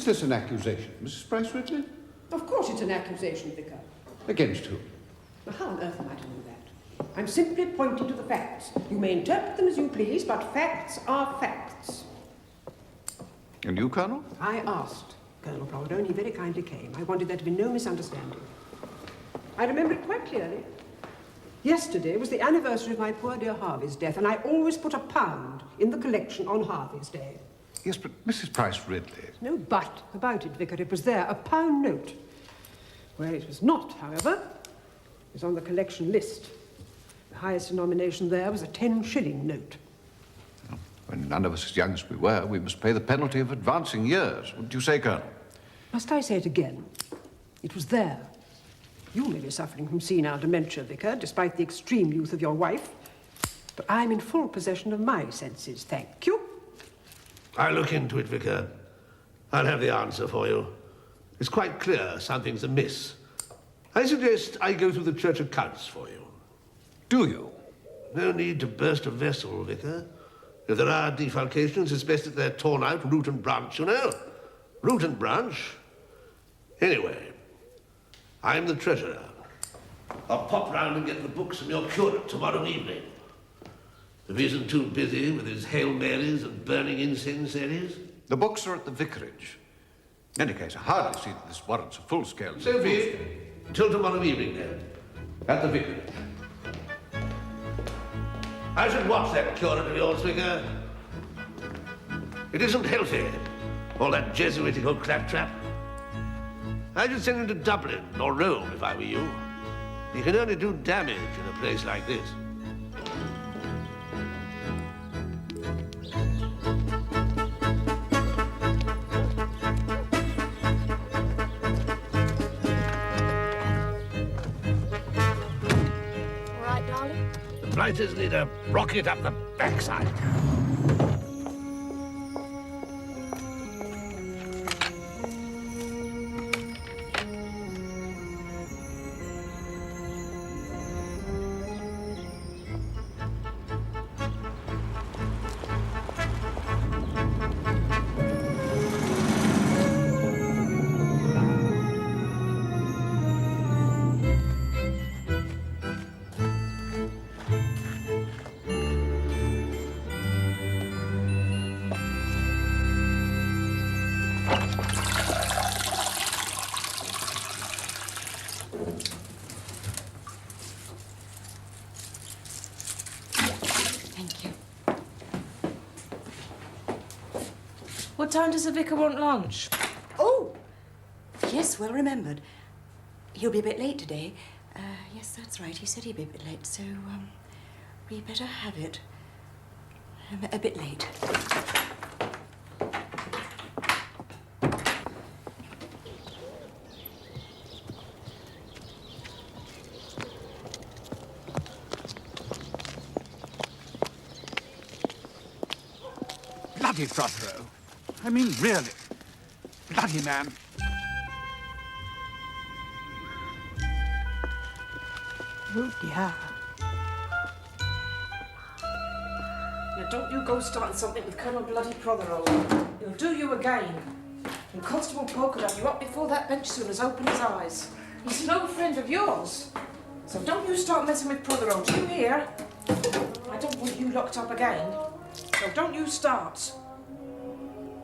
Is this an accusation, Mrs. Price Ridley? Of course it's an accusation, Vicar. Against whom? Well, how on earth am I to know that? I'm simply pointing to the facts. You may interpret them as you please, but facts are facts. And you, Colonel? I asked Colonel Protheroe, and he very kindly came. I wanted there to be no misunderstanding. I remember it quite clearly. Yesterday was the anniversary of my poor dear Harvey's death, and I always put £1 in the collection on Harvey's Day. Yes, but Mrs. Price Ridley... No but about it, Vicar. It was there, a £1 note. Where it was not, however, is on the collection list. The highest denomination there was a 10-shilling note. When none of us as young as we were, we must pay the penalty of advancing years. What do you say, Colonel? Must I say it again? It was there. You may be suffering from senile dementia, Vicar, despite the extreme youth of your wife. But I'm in full possession of my senses, thank you. I'll look into it, Vicar. I'll have the answer for you. It's quite clear something's amiss. I suggest I go through the church accounts for you. Do you? No need to burst a vessel, Vicar. If there are defalcations, it's best that they're torn out root and branch, you know. Root and branch. Anyway, I'm the treasurer. I'll pop round and get the books from your curate tomorrow evening. If he isn't too busy with his Hail Marys and burning incense series. The books are at the Vicarage. In any case, I hardly see that this warrants a full-scale... So be it. Till tomorrow evening, then. At the Vicarage. I should watch that curate of yours, Vicar. It isn't healthy, all that Jesuitical claptrap. I should send him to Dublin or Rome if I were you. He can only do damage in a place like this. All right, darling? The blighters need a rocket up the backside. What time does the vicar want lunch? Oh, yes, well remembered. He'll be a bit late today. Yes, that's right. He said he'd be a bit late, so we better have it. A bit late. Bloody Protheroe. I mean, really. Bloody man. Oh, dear. Now, don't you go starting something with Colonel bloody Protheroe. He'll do you again. And Constable Poe could have you up before that bench soon as open his eyes. He's no friend of yours. So don't you start messing with Protheroe, do you hear? I don't want you locked up again. So don't you start.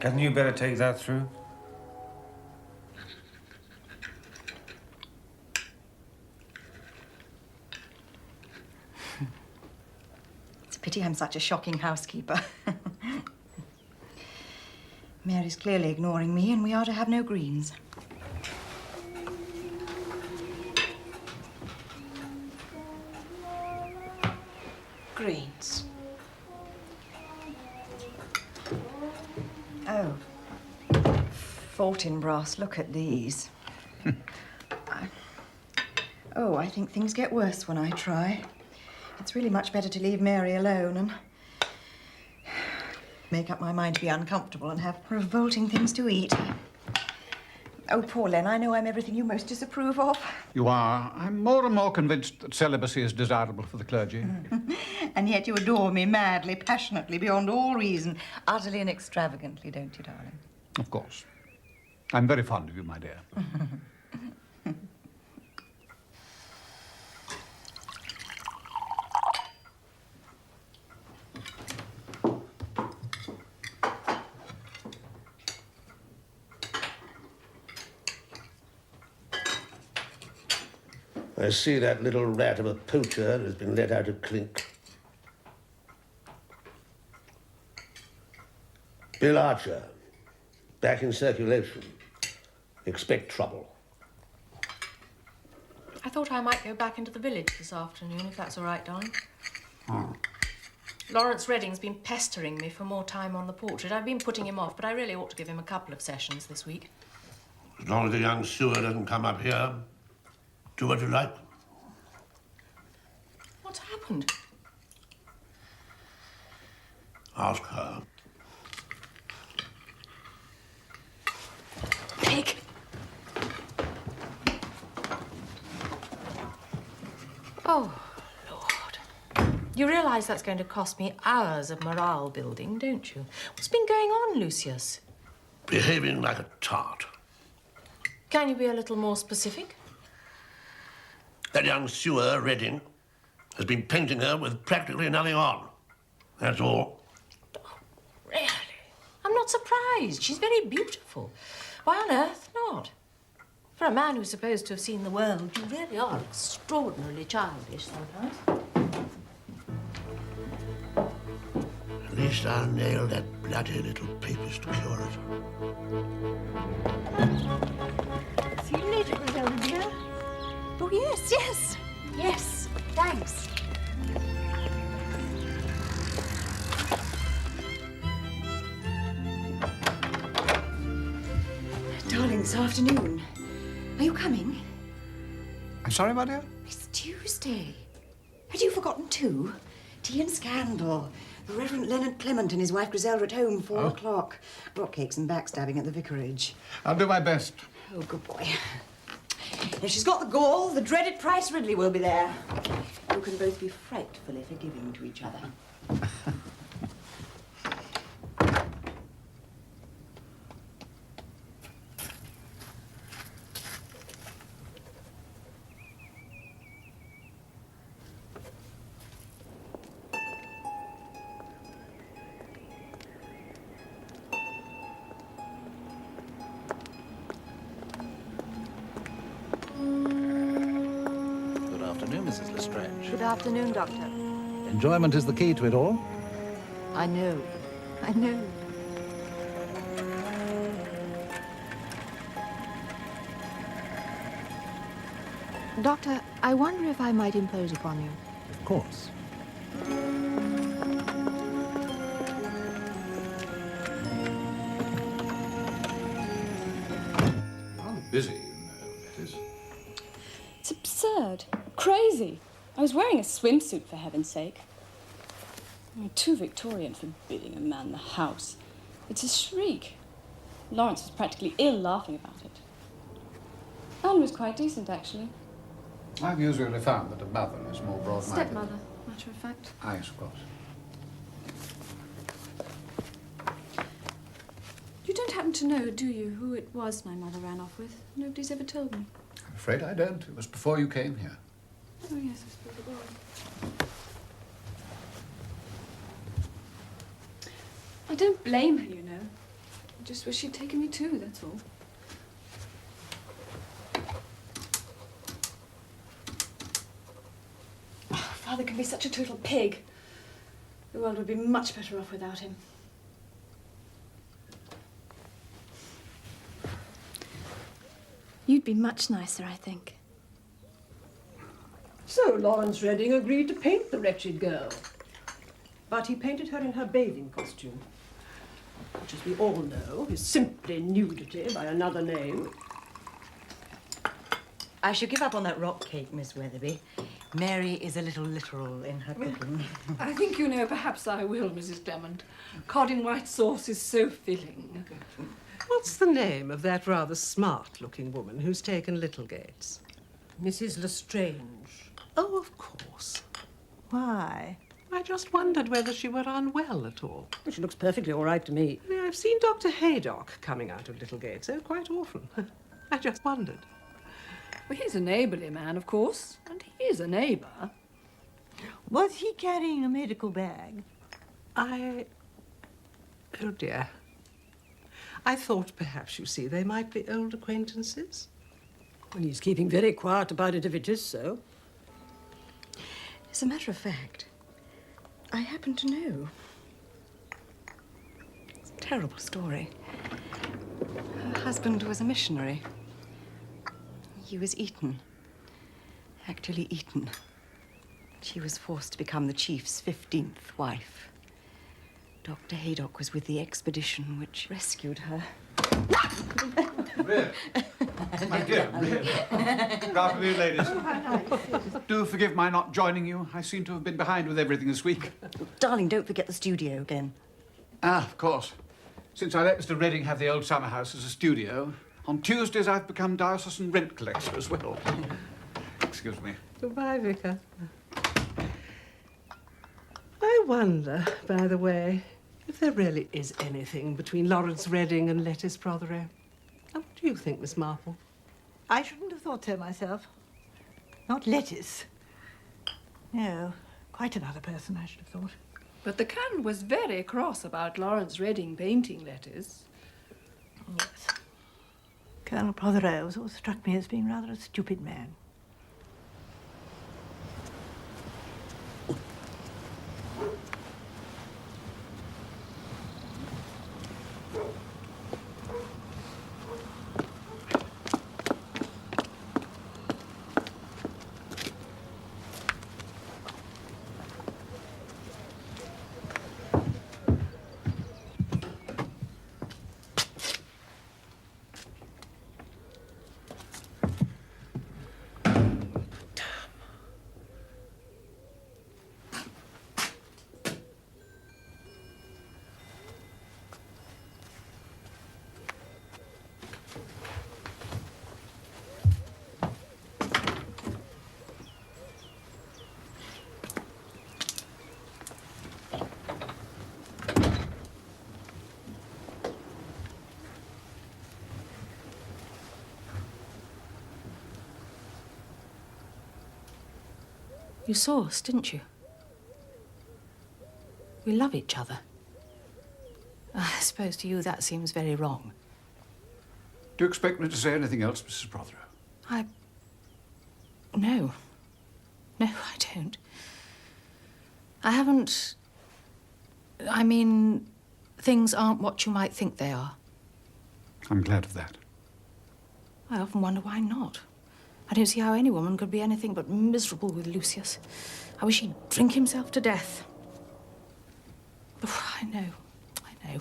Hadn't you better take that through? It's a pity I'm such a shocking housekeeper. Mary's clearly ignoring me, and we are to have no greens. Greens. Oh. Fortinbras, look at these. I think things get worse when I try. It's really much better to leave Mary alone and make up my mind to be uncomfortable and have revolting things to eat. Oh, poor Len, I know I'm everything you most disapprove of. You are. I'm more and more convinced that celibacy is desirable for the clergy. And yet you adore me madly, passionately, beyond all reason, utterly and extravagantly, don't you, darling? Of course. I'm very fond of you, my dear. I see that little rat of a poacher has been let out of clink. Bill Archer, back in circulation. Expect trouble. I thought I might go back into the village this afternoon, if that's all right, darling. Lawrence Redding's been pestering me for more time on the portrait. I've been putting him off, but I really ought to give him a couple of sessions this week. As long as the young sewer doesn't come up here, do what you like. What's happened? Ask her. Pig! Oh, Lord. You realise that's going to cost me hours of morale building, don't you? What's been going on, Lucius? Behaving like a tart. Can you be a little more specific? That young sewer, Redding, has been painting her with practically nothing on. That's all. Oh, really? I'm not surprised. She's very beautiful. Why on earth not? For a man who's supposed to have seen the world, you really are extraordinarily childish sometimes. At least I'll nail that bloody little papist curate. See you later, Griselda, dear. Oh, yes, yes. Yes, thanks. Darling, this afternoon. Are you coming? I'm sorry, my dear? It's Tuesday. Had you forgotten too? Tea and scandal. The Reverend Leonard Clement and his wife Griselda at home, 4 o'clock. Rock cakes and backstabbing at the vicarage. I'll do my best. Oh, good boy. If she's got the gall, the dreaded Price Ridley will be there. You can both be frightfully forgiving to each other. Good afternoon, Doctor. Enjoyment is the key to it all. I know. I know. Doctor, I wonder if I might impose upon you. Of course. Rather busy, you know, that is. It's absurd. Crazy. I was wearing a swimsuit, for heaven's sake. I'm too Victorian for bidding a man the house. It's a shriek. Lawrence was practically ill laughing about it. Alan was quite decent, actually. I've usually found that a mother is more broad-minded. Stepmother, matter of fact. I suppose. You don't happen to know, do you, who it was my mother ran off with? Nobody's ever told me. I'm afraid I don't. It was before you came here. Oh, yes, I suppose it was. I don't blame her, you know. I just wish she'd taken me too, that's all. Oh, Father can be such a total pig. The world would be much better off without him. You'd be much nicer, I think. So Lawrence Redding agreed to paint the wretched girl. But he painted her in her bathing costume, which, as we all know, is simply nudity by another name. I should give up on that rock cake, Miss Weatherby. Mary is a little literal in her cooking. I think, you know, perhaps I will, Mrs. Clement. Cod in white sauce is so filling. What's the name of that rather smart-looking woman who's taken Littlegates? Mrs. Lestrange. Oh, of course. Why? I just wondered whether she were unwell at all. Well, she looks perfectly all right to me. I mean, I've seen Dr. Haydock coming out of Littlegate, so quite often. I just wondered. Well, he's a neighbourly man, of course, and he is a neighbour. Was he carrying a medical bag? Oh, dear. I thought perhaps, you see, they might be old acquaintances. Well, he's keeping very quiet about it if it is so. As a matter of fact, I happen to know. It's a terrible story. Her husband was a missionary. He was eaten. Actually eaten. She was forced to become the chief's 15th wife. Dr. Haydock was with the expedition which rescued her. Really? My dear, really? Good afternoon, ladies. Do forgive my not joining you. I seem to have been behind with everything this week. Darling, don't forget the studio again. Ah, of course. Since I let Mr. Redding have the old summer house as a studio, on Tuesdays I've become diocesan rent collector as well. Excuse me. Goodbye, Vicar. I wonder, by the way, if there really is anything between Lawrence Redding and Lettice Protheroe. Now, what do you think, Miss Marple? I shouldn't have thought so myself. Not lettuce. No, quite another person, I should have thought. But the Colonel was very cross about Lawrence Redding painting letters. Yes. Colonel Protheroe has always struck me as being rather a stupid man. You saw us, didn't you? We love each other. I suppose to you that seems very wrong. Do you expect me to say anything else, Mrs. Protheroe? No. No, I don't. I haven't... I mean, things aren't what you might think they are. I'm glad of that. I often wonder why not. I don't see how any woman could be anything but miserable with Lucius. I wish he'd drink himself to death. Oh, I know. I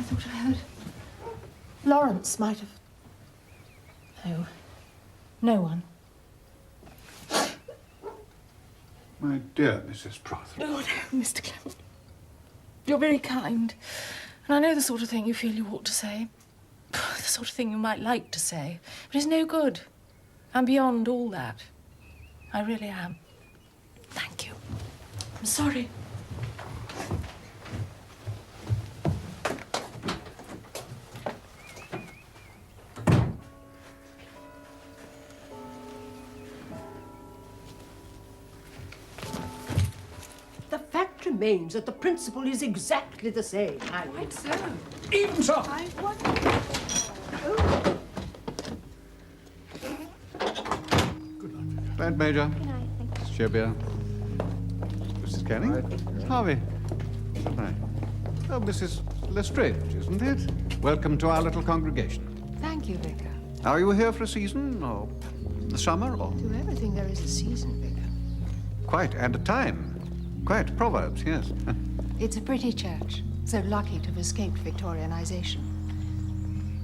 thought I heard... Lawrence might have... No. No one. My dear Mrs. Protheroe. Oh, no, Mr. Clement. You're very kind. And I know the sort of thing you feel you ought to say. The sort of thing you might like to say. But it's no good. I'm beyond all that. I really am. Thank you. I'm sorry. The fact remains that the principle is exactly the same. Quite so. Even so! I wonder... Bad Major. Good night, thank you. Mrs. Sherbere. Mrs. Canning. Harvey. Good night. Oh, Mrs. Lestrange, isn't it? Welcome to our little congregation. Thank you, Vicar. Are you here for a season, or the summer, or... To everything there is a season, Vicar. Quite, and a time. Quite, Proverbs, yes. It's a pretty church. So lucky to have escaped Victorianization.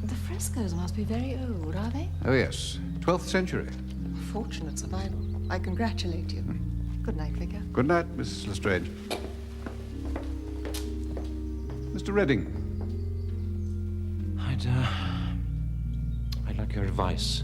The frescoes must be very old, are they? Oh, yes. 12th century. Fortunate survival. I congratulate you. Good night, Vicar. Good night, Mrs. Lestrange. Mr. Redding. I'd like your advice.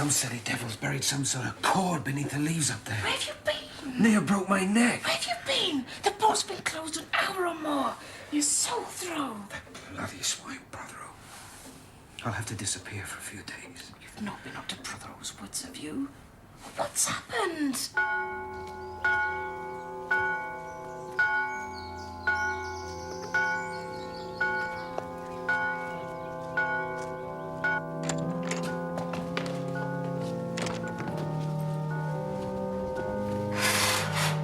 Some silly devil's buried some sort of cord beneath the leaves up there. Where have you been? Near broke my neck. Where have you been? The boat's been closed an hour or more. You're so thrown. That bloody swine, Protheroe. I'll have to disappear for a few days. You've not been up to Protheroe's woods, have you? What's happened?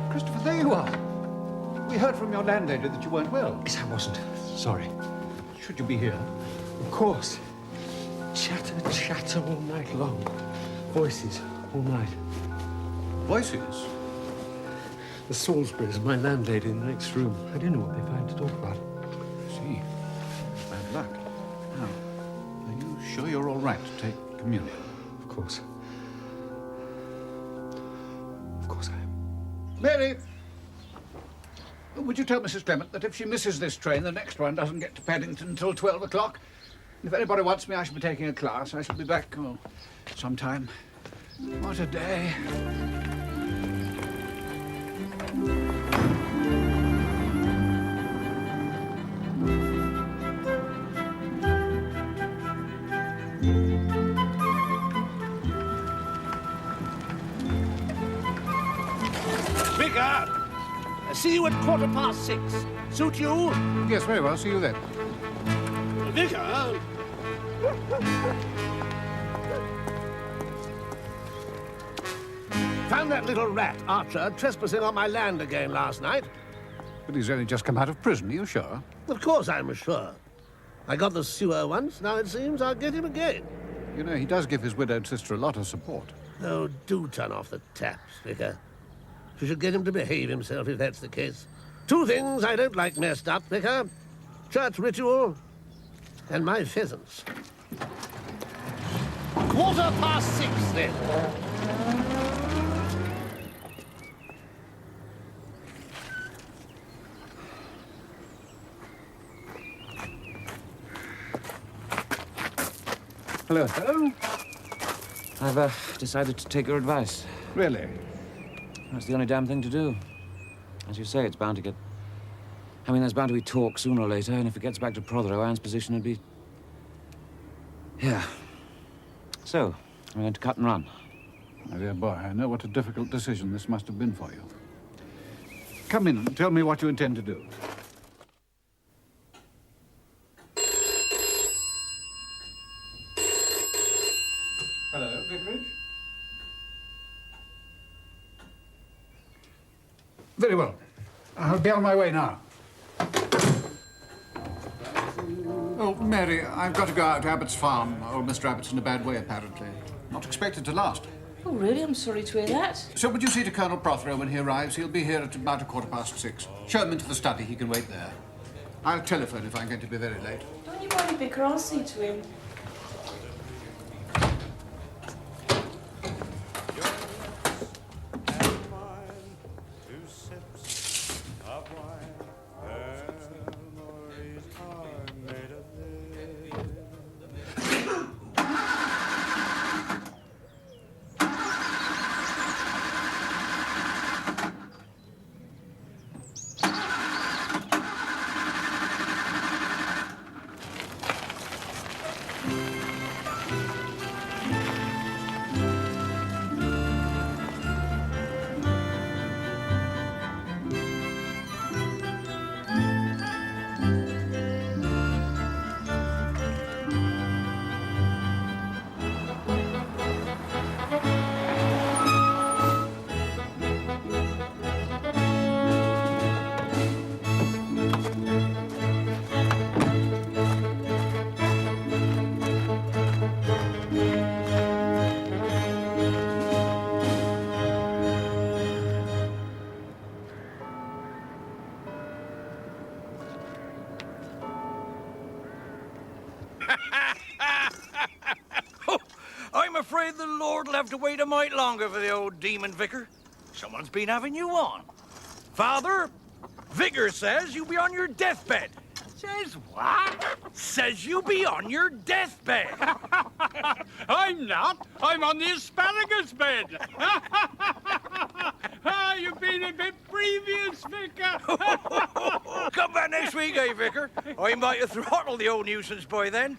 Christopher, there you are. We heard from your landlady that you weren't well. Yes, I wasn't. Sorry. Should you be here? Of course. Chatter all night long. Voices all night. Voices? The Salisburys, my landlady in the next room. I don't know what they find to talk about. I see. Bad luck. Now, are you sure you're all right to take communion? Of course. Of course I am. Mary! Would you tell Mrs. Clement that if she misses this train, the next one doesn't get to Paddington until 12 o'clock? If anybody wants me, I shall be taking a class. I shall be back, sometime. What a day. Vicar! See you at 6:15. Suit you? Yes, very well. See you then. Vicar! Found that little rat, Archer, trespassing on my land again last night. But he's only just come out of prison. Are you sure? Of course I'm sure. I got the sewer once. Now it seems I'll get him again. You know, he does give his widowed sister a lot of support. Oh, do turn off the taps, Vicar. You should get him to behave himself if that's the case. Two things I don't like messed up, Vicar. Church ritual and my pheasants. 6:15, then. Hello. Hello. I've decided to take your advice. Really? That's the only damn thing to do. As you say, it's bound to get... I mean, there's bound to be talk sooner or later, and if it gets back to Protheroe, Anne's position would be... Yeah. So, I'm going to cut and run. My dear boy, I know what a difficult decision this must have been for you. Come in and tell me what you intend to do. Hello, Vicarage? Very well. I'll be on my way now. Oh, Mary, I've got to go out to Abbott's farm. Old Mr. Abbott's in a bad way, apparently. Not expected to last. Oh, really? I'm sorry to hear that. So would you see to Colonel Protheroe when he arrives? He'll be here at about 6:15. Show him into the study. He can wait there. I'll telephone if I'm going to be very late. Don't you worry, Vicar. I'll see to him. I'm afraid the Lord will have to wait a mite longer for the old demon vicar. Someone's been having you on. Father, Vicar says you'll be on your deathbed. Says what? Says you be on your deathbed. I'm not. I'm on the asparagus bed. You've been a bit previous, Vicar. Come back next week, eh, Vicar? I might have throttled the old nuisance by then.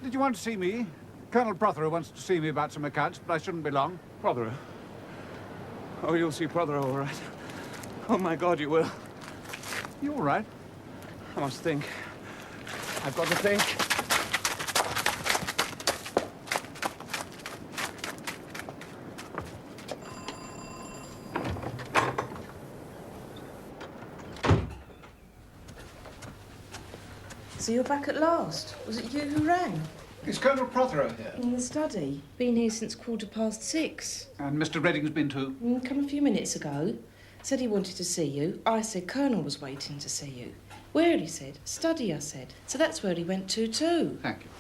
Did you want to see me? Colonel Protheroe wants to see me about some accounts, but I shouldn't be long. Protheroe? Oh, you'll see Protheroe, all right. Oh, my God, you will. You all right? I must think. I've got to think. So you're back at last? Was it you who rang? Is Colonel Protheroe here? In the study. Been here since 6:15. And Mr. Redding's been too? Come a few minutes ago. Said he wanted to see you. I said Colonel was waiting to see you. Where, he said. Study, I said. So that's where he went to too. Thank you.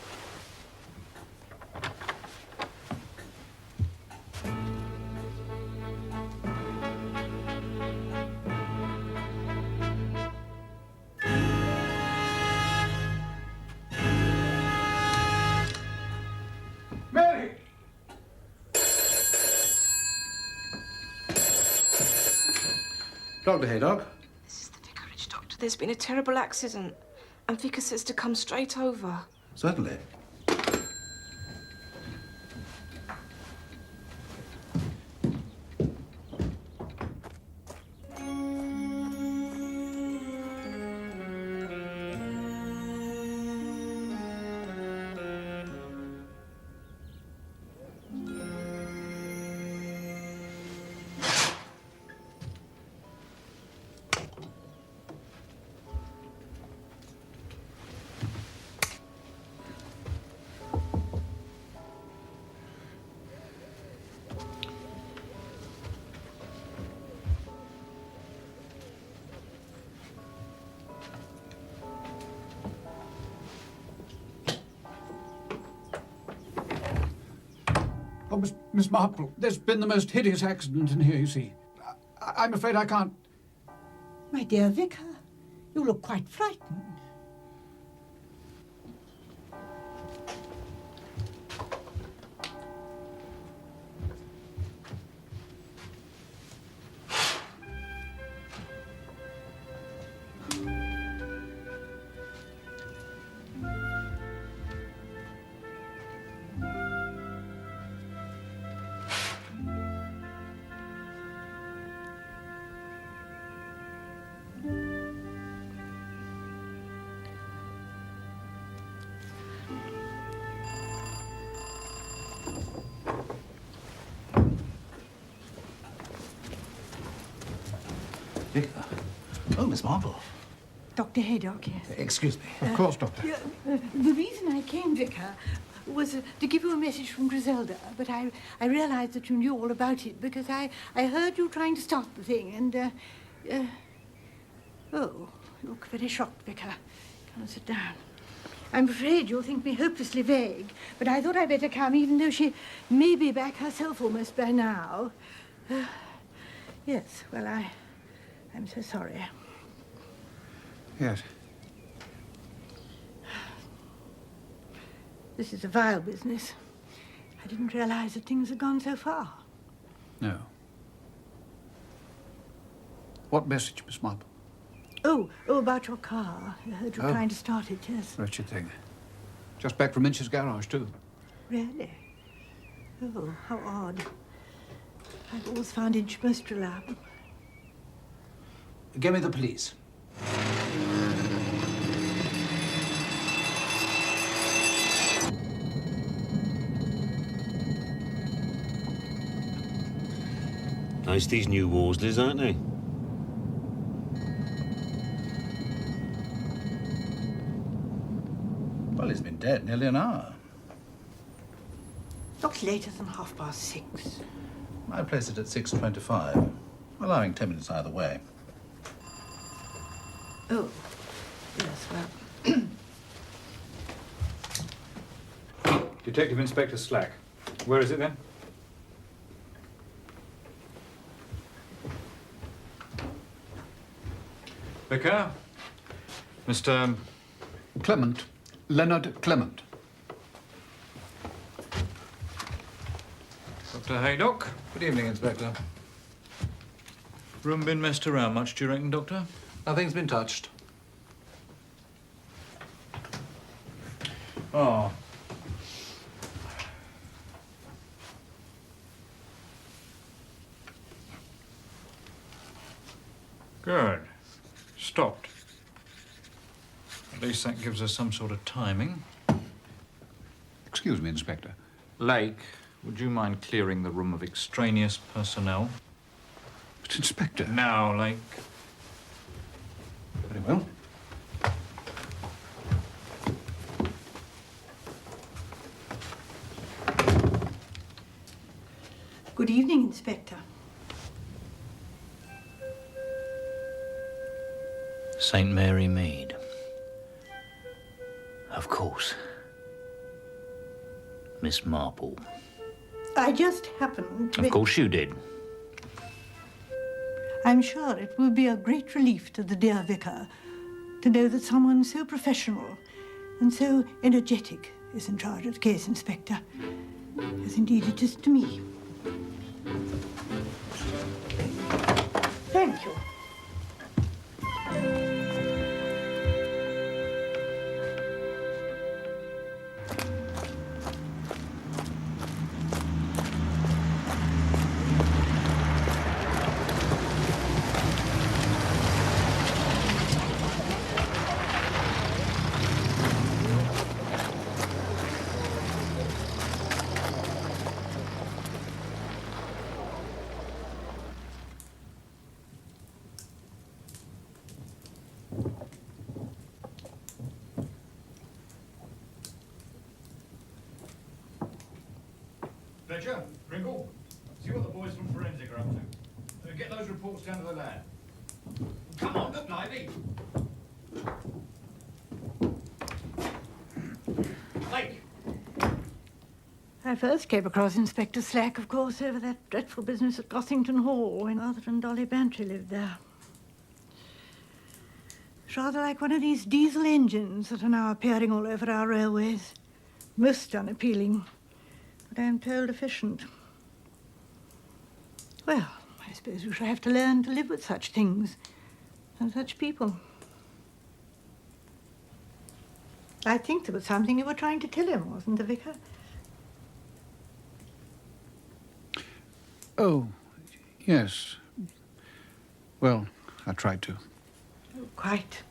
Mary! Dr. Haydock? This is the Vicarage, Doctor. There's been a terrible accident. And Vicar says to come straight over. Certainly. Oh, Miss Marple, there's been the most hideous accident in here, you see. I'm afraid I can't... My dear Vicar, you look quite frightened. Vicar? Oh, Miss Marple. Dr. Haydock, yes. Excuse me. Of course, Doctor. The reason I came, Vicar, was to give you a message from Griselda, but I realized that you knew all about it because I heard you trying to start the thing and, oh, you look very shocked, Vicar. Come and sit down. I'm afraid you'll think me hopelessly vague, but I thought I'd better come even though she may be back herself almost by now. Yes, well, I'm so sorry. Yes. This is a vile business. I didn't realize that things had gone so far. No. What message, Miss Marple? Oh, about your car. I heard you trying to start it, yes. Wretched thing. Just back from Inch's garage, too. Really? Oh, how odd. I've always found Inch most reliable. Give me the police. Nice, these new Worsleys, aren't they? Well, he's been dead nearly an hour. Not later than 6:30. I place it at 6:25, allowing 10 minutes either way. Oh, yes, well... Detective Inspector Slack. Where is it then? Vicar? Mr. Clement. Leonard Clement. Dr. Haydock? Good evening, Inspector. Room been messed around much, do you reckon, Doctor? Nothing's been touched. Oh. Good. Stopped. At least that gives us some sort of timing. Excuse me, Inspector. Lake, would you mind clearing the room of extraneous personnel? But, Inspector... Now, Lake. Very well. Good evening, Inspector. St. Mary Mead. Of course. Miss Marple. I just happened to... Of course you did. I'm sure it will be a great relief to the dear vicar to know that someone so professional and so energetic is in charge of the case, Inspector, as indeed it is to me. Thank you. Fletcher, Pringle, see what the boys from Forensic are up to. Get those reports down to the lab. Come on, look lively. Lake. I first came across Inspector Slack, of course, over that dreadful business at Gothington Hall when Arthur and Dolly Bantry lived there. It's rather like one of these diesel engines that are now appearing all over our railways. Most unappealing, but I'm told efficient. Well, I suppose we shall have to learn to live with such things and such people. I think there was something you were trying to tell him, wasn't there, Vicar? Oh, yes. Well, I tried to. Oh, quite.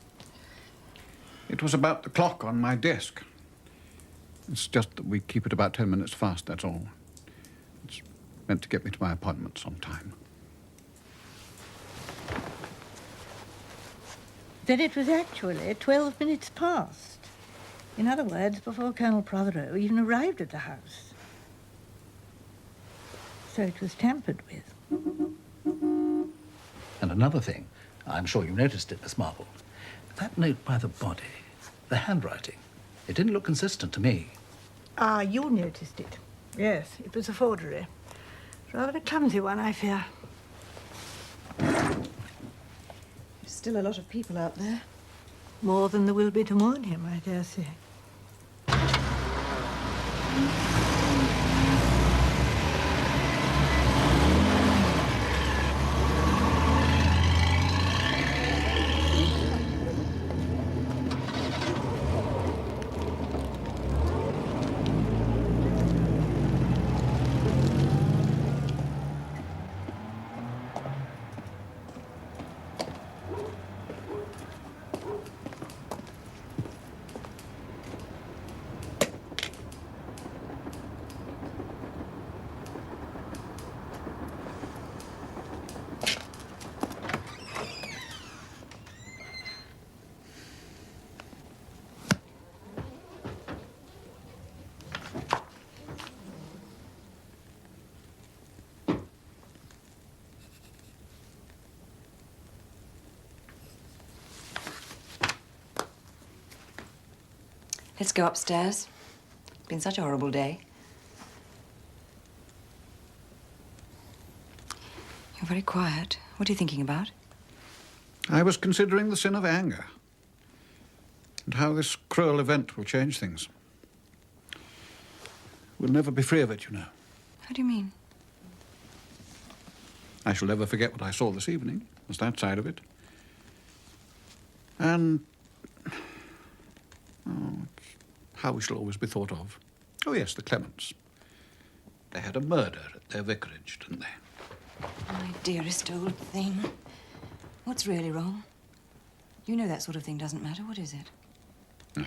It was about the clock on my desk. It's just that we keep it about 10 minutes fast, that's all. It's meant to get me to my appointments on time. Then it was actually 12 minutes past. In other words, before Colonel Protheroe even arrived at the house. So it was tampered with. And another thing, I'm sure you noticed it, Miss Marple. That note by the body, the handwriting, it didn't look consistent to me. Ah, you noticed it. Yes, it was a forgery. Rather a clumsy one, I fear. There's still a lot of people out there. More than there will be to mourn him, I dare say. Let's go upstairs. It's been such a horrible day. You're very quiet. What are you thinking about? I was considering the sin of anger and how this cruel event will change things. We'll never be free of it, you know. How do you mean? I shall never forget what I saw this evening. There's that side of it. And how we shall always be thought of. Oh, yes, the Clements. They had a murder at their vicarage, didn't they? My dearest old thing. What's really wrong? You know that sort of thing doesn't matter. What is it? No.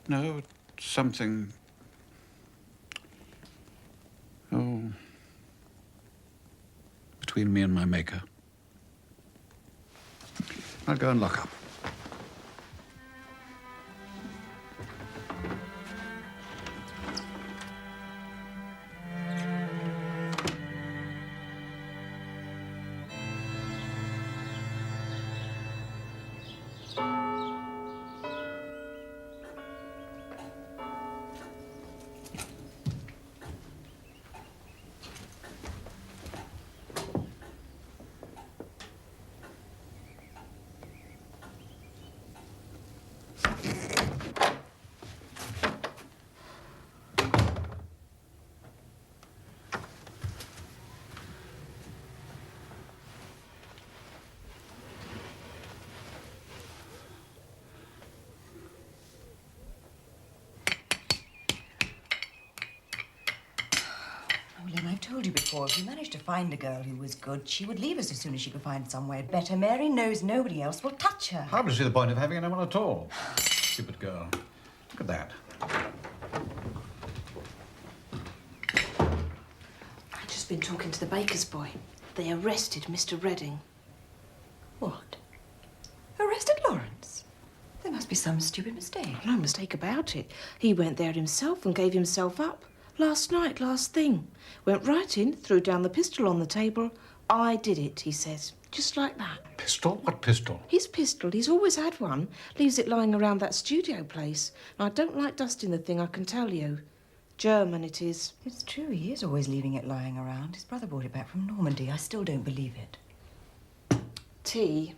No, it's something... Oh... between me and my maker. I'll go and lock up. I've told you before, if we managed to find a girl who was good, she would leave us as soon as she could find somewhere better. Mary knows nobody else will touch her. I don't see the point of having anyone at all. Stupid girl. Look at that. I've just been talking to the baker's boy. They arrested Mr. Redding. What? Arrested Lawrence? There must be some stupid mistake. No mistake about it. He went there himself and gave himself up. Last night, last thing. Went right in, threw down the pistol on the table. I did it, he says. Just like that. Pistol? What pistol? His pistol. He's always had one. Leaves it lying around that studio place. And I don't like dusting the thing, I can tell you. German it is. It's true, he is always leaving it lying around. His brother brought it back from Normandy. I still don't believe it. Tea.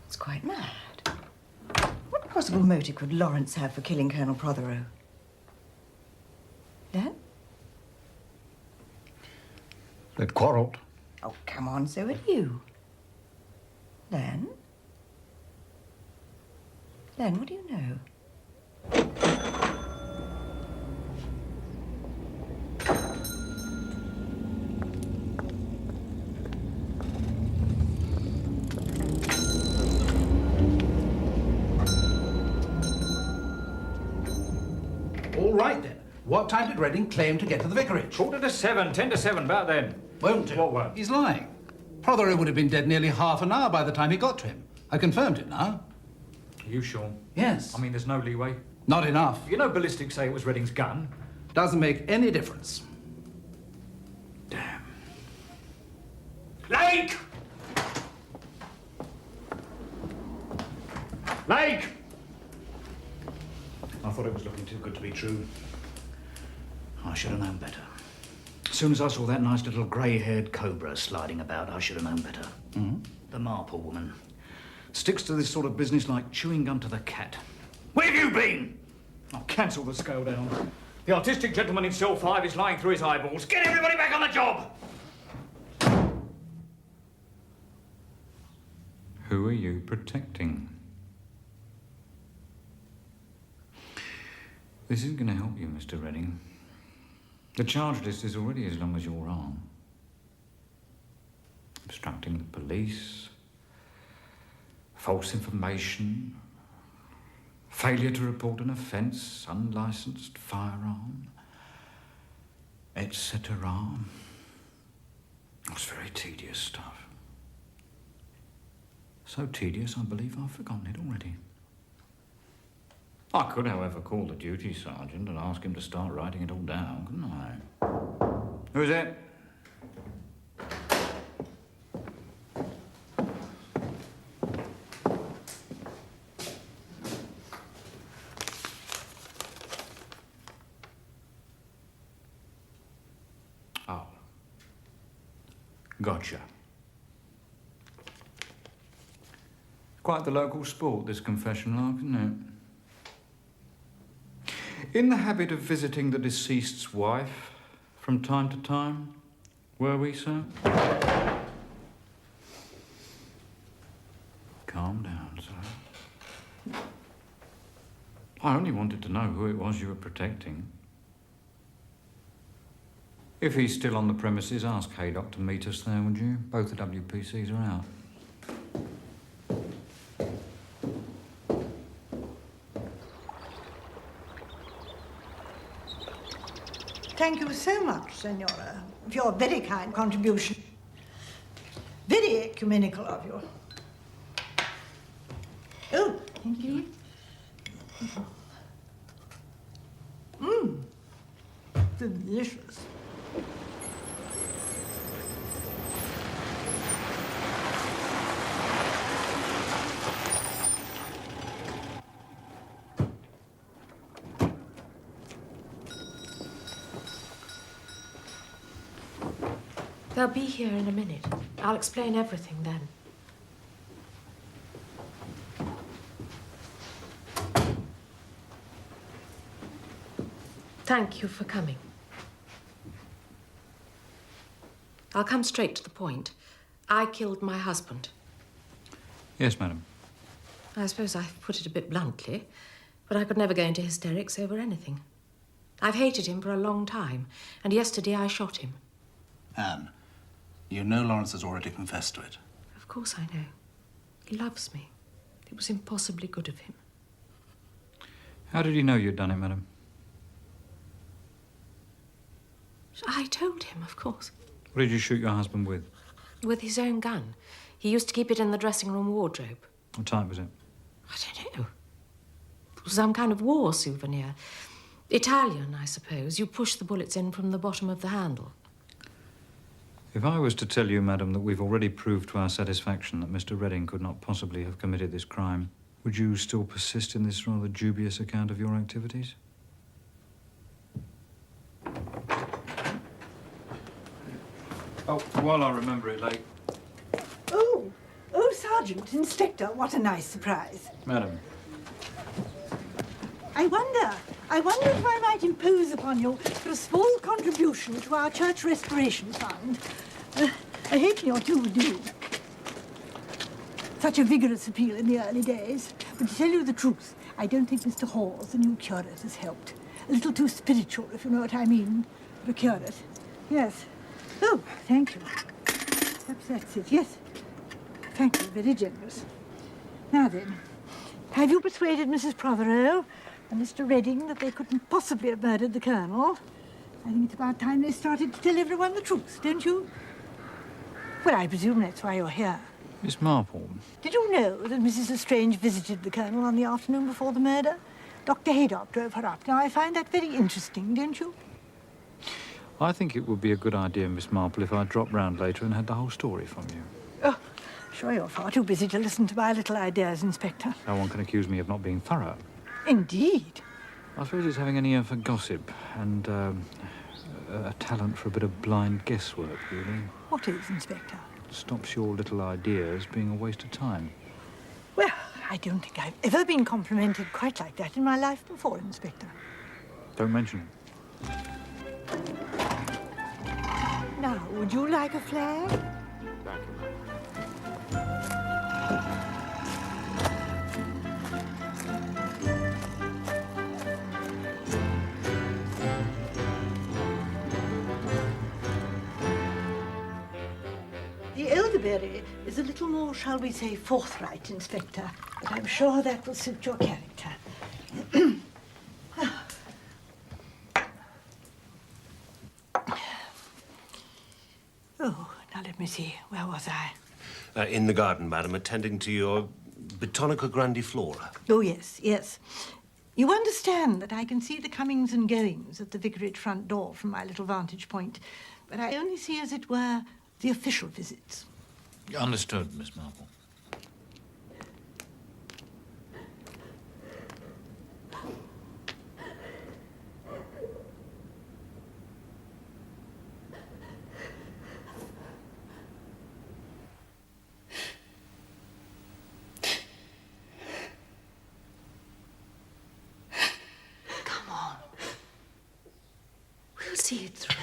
It's quite mad. What possible motive could Lawrence have for killing Colonel Protheroe? Then? They'd quarrelled. Oh, come on, so had you. Then? Then, what do you know? All right, then. What time did Redding claim to get to the vicarage? 7:45, 10 to 7, about then. Won't do. What won't? He's lying. Protheroe would have been dead nearly half an hour by the time he got to him. I confirmed it now. Are you sure? Yes. I mean, there's no leeway. Not enough. You know ballistics say it was Redding's gun. Doesn't make any difference. Damn. Lake! Lake! I thought it was looking too good to be true. I should have known better. As soon as I saw that nice little grey-haired cobra sliding about, I should have known better. Mm-hmm. The Marple woman. Sticks to this sort of business like chewing gum to the cat. Where have you been? I'll cancel the scale down. The artistic gentleman in cell 5 is lying through his eyeballs. Get everybody back on the job! Who are you protecting? This isn't going to help you, Mr. Redding. The charge list is already as long as your arm. Obstructing the police, false information, failure to report an offence, unlicensed firearm, etc. It's very tedious stuff. So tedious, I believe I've forgotten it already. I could, however, call the duty sergeant and ask him to start writing it all down, couldn't I? Who's it? Gotcha. Quite the local sport, this confession log, isn't it? In the habit of visiting the deceased's wife from time to time, were we, sir? Calm down, sir. I only wanted to know who it was you were protecting. If he's still on the premises, ask Haydock to meet us there, would you? Both the WPCs are out. Thank you so much, Senora, for your very kind contribution. Very ecumenical of you. Oh, thank you. Delicious. They'll be here in a minute. I'll explain everything then. Thank you for coming. I'll come straight to the point. I killed my husband. Yes, madam. I suppose I put it a bit bluntly, but I could never go into hysterics over anything. I've hated him for a long time, and yesterday I shot him. Anne, you know Lawrence has already confessed to it. Of course I know. He loves me. It was impossibly good of him. How did he know you'd done it, madam? I told him, of course. What did you shoot your husband with? With his own gun. He used to keep it in the dressing room wardrobe. What type was it? I don't know. It was some kind of war souvenir. Italian, I suppose. You push the bullets in from the bottom of the handle. If I was to tell you, madam, that we've already proved to our satisfaction that Mr. Redding could not possibly have committed this crime, would you still persist in this rather dubious account of your activities? Oh, while I remember it, like... Oh, Sergeant, Inspector, what a nice surprise. Madam. I wonder if I might impose upon you for a small contribution to our church restoration fund. A halfpenny or two would do. Such a vigorous appeal in the early days. But to tell you the truth, I don't think Mr. Hawes, the new curate, has helped. A little too spiritual, if you know what I mean, for a curate. Yes. Oh, thank you. Perhaps that's it. Yes. Thank you. Very generous. Now then, have you persuaded Mrs. Protheroe and Mr. Redding that they couldn't possibly have murdered the Colonel? I think it's about time they started to tell everyone the truth, don't you? Well, I presume that's why you're here. Miss Marple. Did you know that Mrs. Lestrange visited the Colonel on the afternoon before the murder? Dr. Haydock drove her up. Now, I find that very interesting, don't you? I think it would be a good idea, Miss Marple, if I dropped round later and had the whole story from you. Oh, sure you're far too busy to listen to my little ideas, Inspector. No one can accuse me of not being thorough. Indeed. I suppose it's having an ear for gossip and a talent for a bit of blind guesswork, really. What is, Inspector? Stops your little ideas being a waste of time. Well, I don't think I've ever been complimented quite like that in my life before, Inspector. Don't mention it. Now, would you like a flag? Thank you. The elderberry is a little more, shall we say, forthright, Inspector, but I'm sure that will suit your character. Oh, now let me see. Where was I? In the garden, madam, attending to your Botanica grandiflora. Oh, yes, yes. You understand that I can see the comings and goings at the vicarage front door from my little vantage point, but I only see, as it were, the official visits. Understood, Miss Marple. see it through.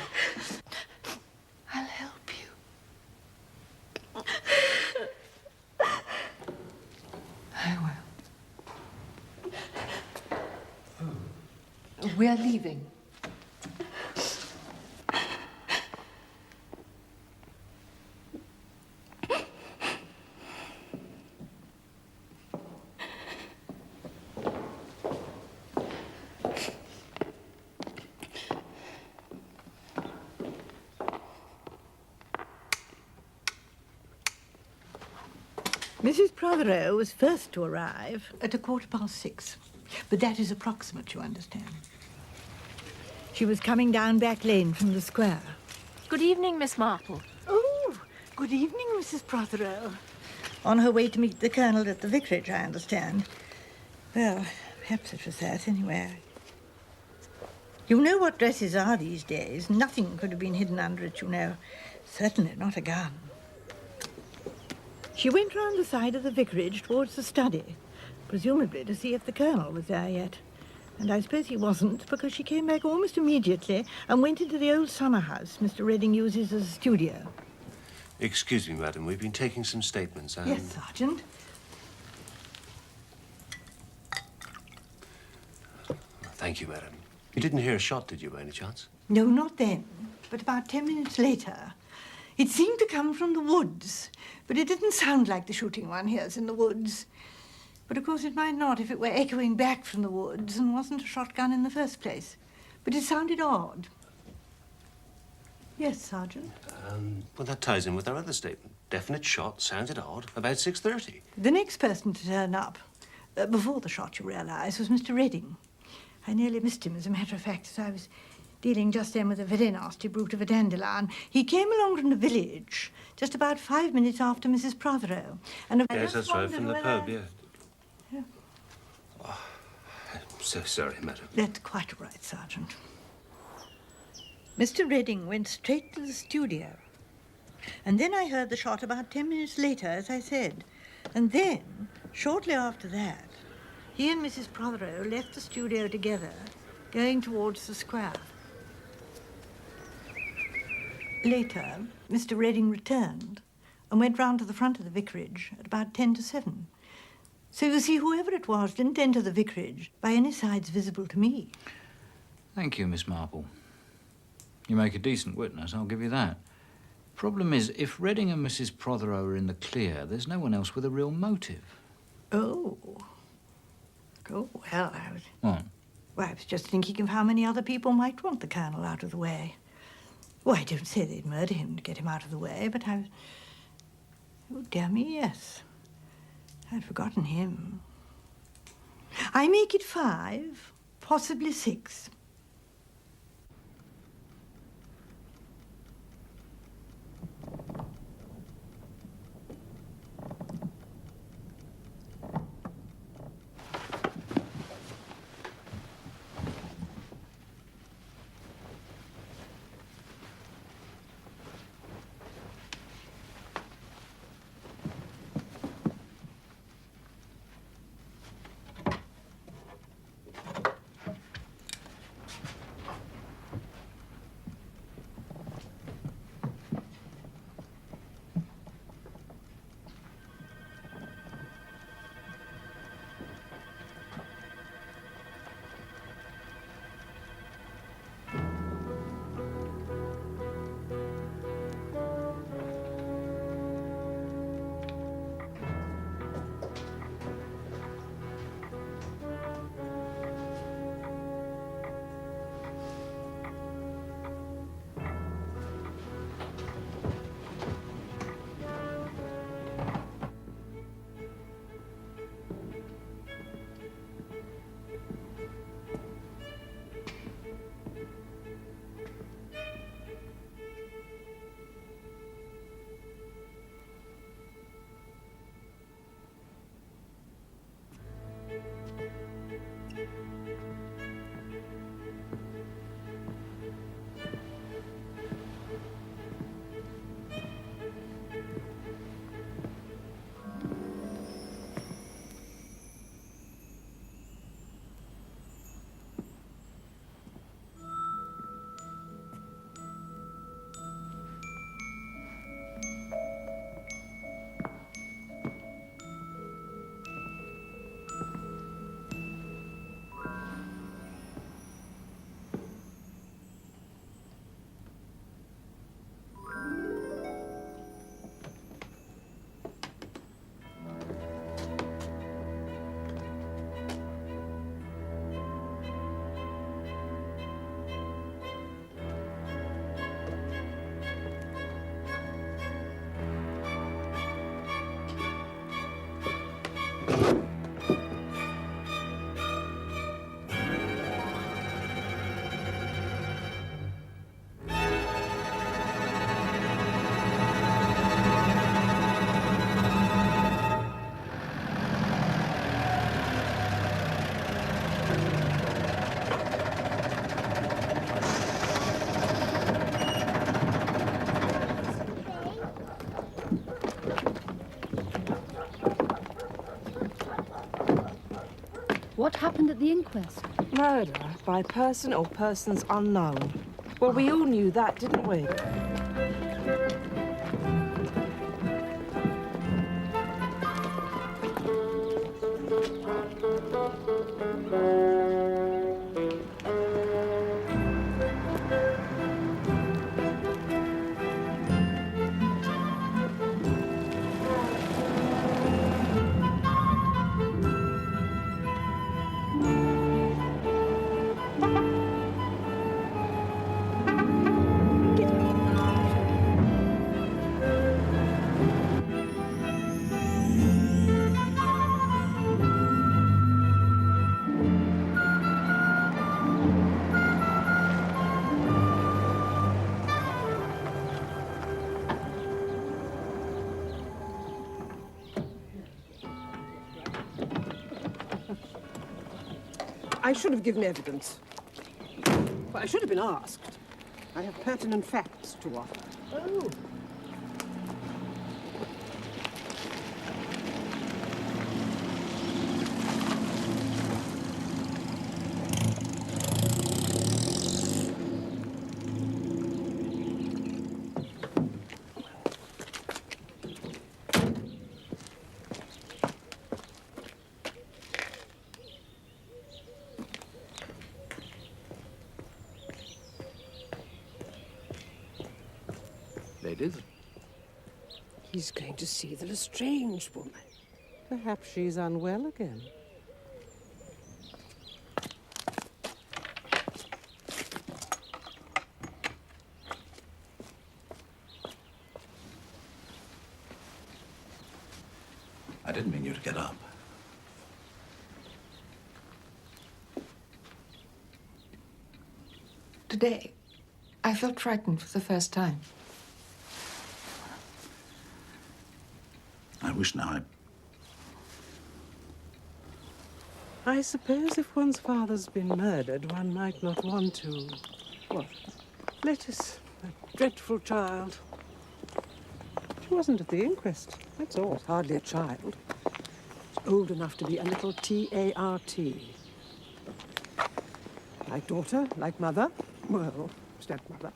I'll help you. I will. We're leaving. Mrs. Protheroe was first to arrive at 6:15, but that is approximate, you understand. She was coming down Back Lane from the square. Good evening, Miss Marple. Oh, good evening, Mrs. Protheroe. On her way to meet the Colonel at the Vicarage, I understand. Well, perhaps it was that, anyway. You know what dresses are these days. Nothing could have been hidden under it, you know. Certainly not a gun. She went round the side of the vicarage towards the study, presumably to see if the Colonel was there yet. And I suppose he wasn't, because she came back almost immediately and went into the old summer house Mr. Redding uses as a studio. Excuse me, madam. We've been taking some statements. Yes, Sergeant. Thank you, madam. You didn't hear a shot, did you, by any chance? No, not then, but about 10 minutes later. It seemed to come from the woods, but it didn't sound like the shooting one hears in the woods. But of course it might not if it were echoing back from the woods and wasn't a shotgun in the first place. But it sounded odd. Yes, Sergeant? Well, that ties in with our other statement. Definite shot, sounded odd, about 6:30. The next person to turn up, before the shot, you realise, was Mr. Redding. I nearly missed him, as a matter of fact, as I was dealing just then with a very nasty brute of a dandelion. He came along from the village just about 5 minutes after Mrs. Protheroe. And Yes, that's right, from the pub, yeah. Yeah. Oh, I'm so sorry, madam. That's quite all right, Sergeant. Mr. Redding went straight to the studio. And then I heard the shot about 10 minutes later, as I said. And then, shortly after that, he and Mrs. Protheroe left the studio together, going towards the square. Later, Mr. Redding returned and went round to the front of the vicarage at about 6:50. So you see, whoever it was didn't enter the vicarage by any sides visible to me. Thank you, Miss Marple. You make a decent witness, I'll give you that. Problem is, if Redding and Mrs. Protheroe are in the clear, there's no one else with a real motive. Oh. Oh, well, What? Well, I was just thinking of how many other people might want the Colonel out of the way. Well, I don't say they'd murder him to get him out of the way, but I was... Oh, dear me, yes. I'd forgotten him. I make it 5, possibly 6. What happened at the inquest? Murder by person or persons unknown. Well, we all knew that, didn't we? I should have given evidence. Well, I should have been asked. I have pertinent facts to offer. Oh. Ladies? He's going to see the Lestrange woman. Perhaps she's unwell again. I didn't mean you to get up. Today, I felt frightened for the first time. I wish now I suppose if one's father's been murdered, one might not want to... What? Lettuce, a dreadful child. She wasn't at the inquest, that's all. Hardly a child. She's old enough to be a little T-A-R-T. Like daughter, like mother. Well, stepmother.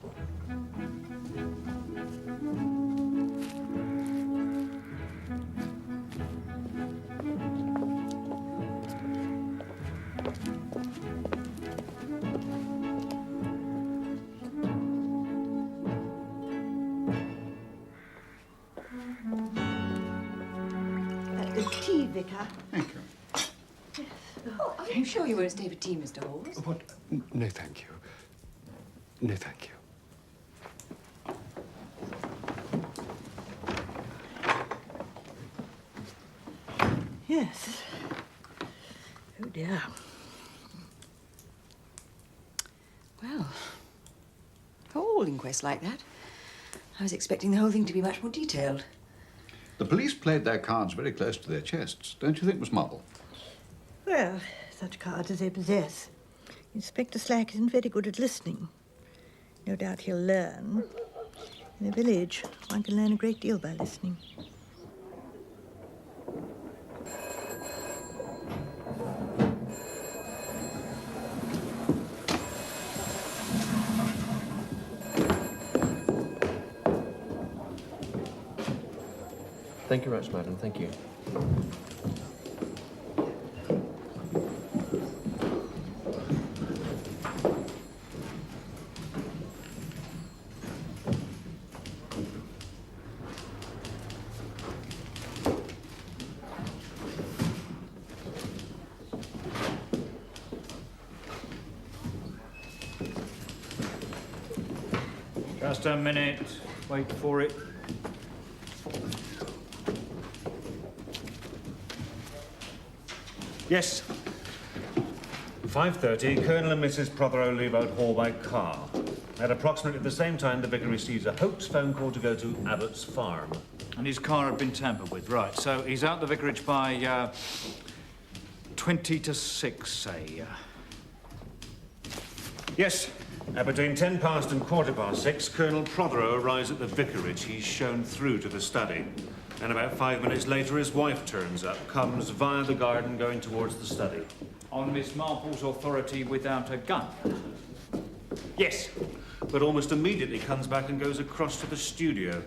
Tea, Vicar. Thank you. Oh, are you sure you won't stay for tea, Mr. Hawes? What? No, thank you. No, thank you. Yes. Oh, dear. Well, for all inquests like that, I was expecting the whole thing to be much more detailed. The police played their cards very close to their chests, don't you think, Miss Marple? Well, such cards as they possess. Inspector Slack isn't very good at listening. No doubt he'll learn. In a village, one can learn a great deal by listening. Thank you very much, madam. Thank you. Just a minute. Wait for it. Yes. 5:30, Colonel and Mrs. Protheroe leave out Hall by car. At approximately the same time, the vicar receives a hoax phone call to go to Abbott's farm. And his car had been tampered with, right. So he's out the vicarage by 20 to 6, say. Yes. Between 10 past and 6:15, Colonel Protheroe arrives at the vicarage. He's shown through to the study. And about 5 minutes later, his wife turns up, comes via the garden going towards the study. On Miss Marple's authority without a gun? Yes. But almost immediately comes back and goes across to the studio.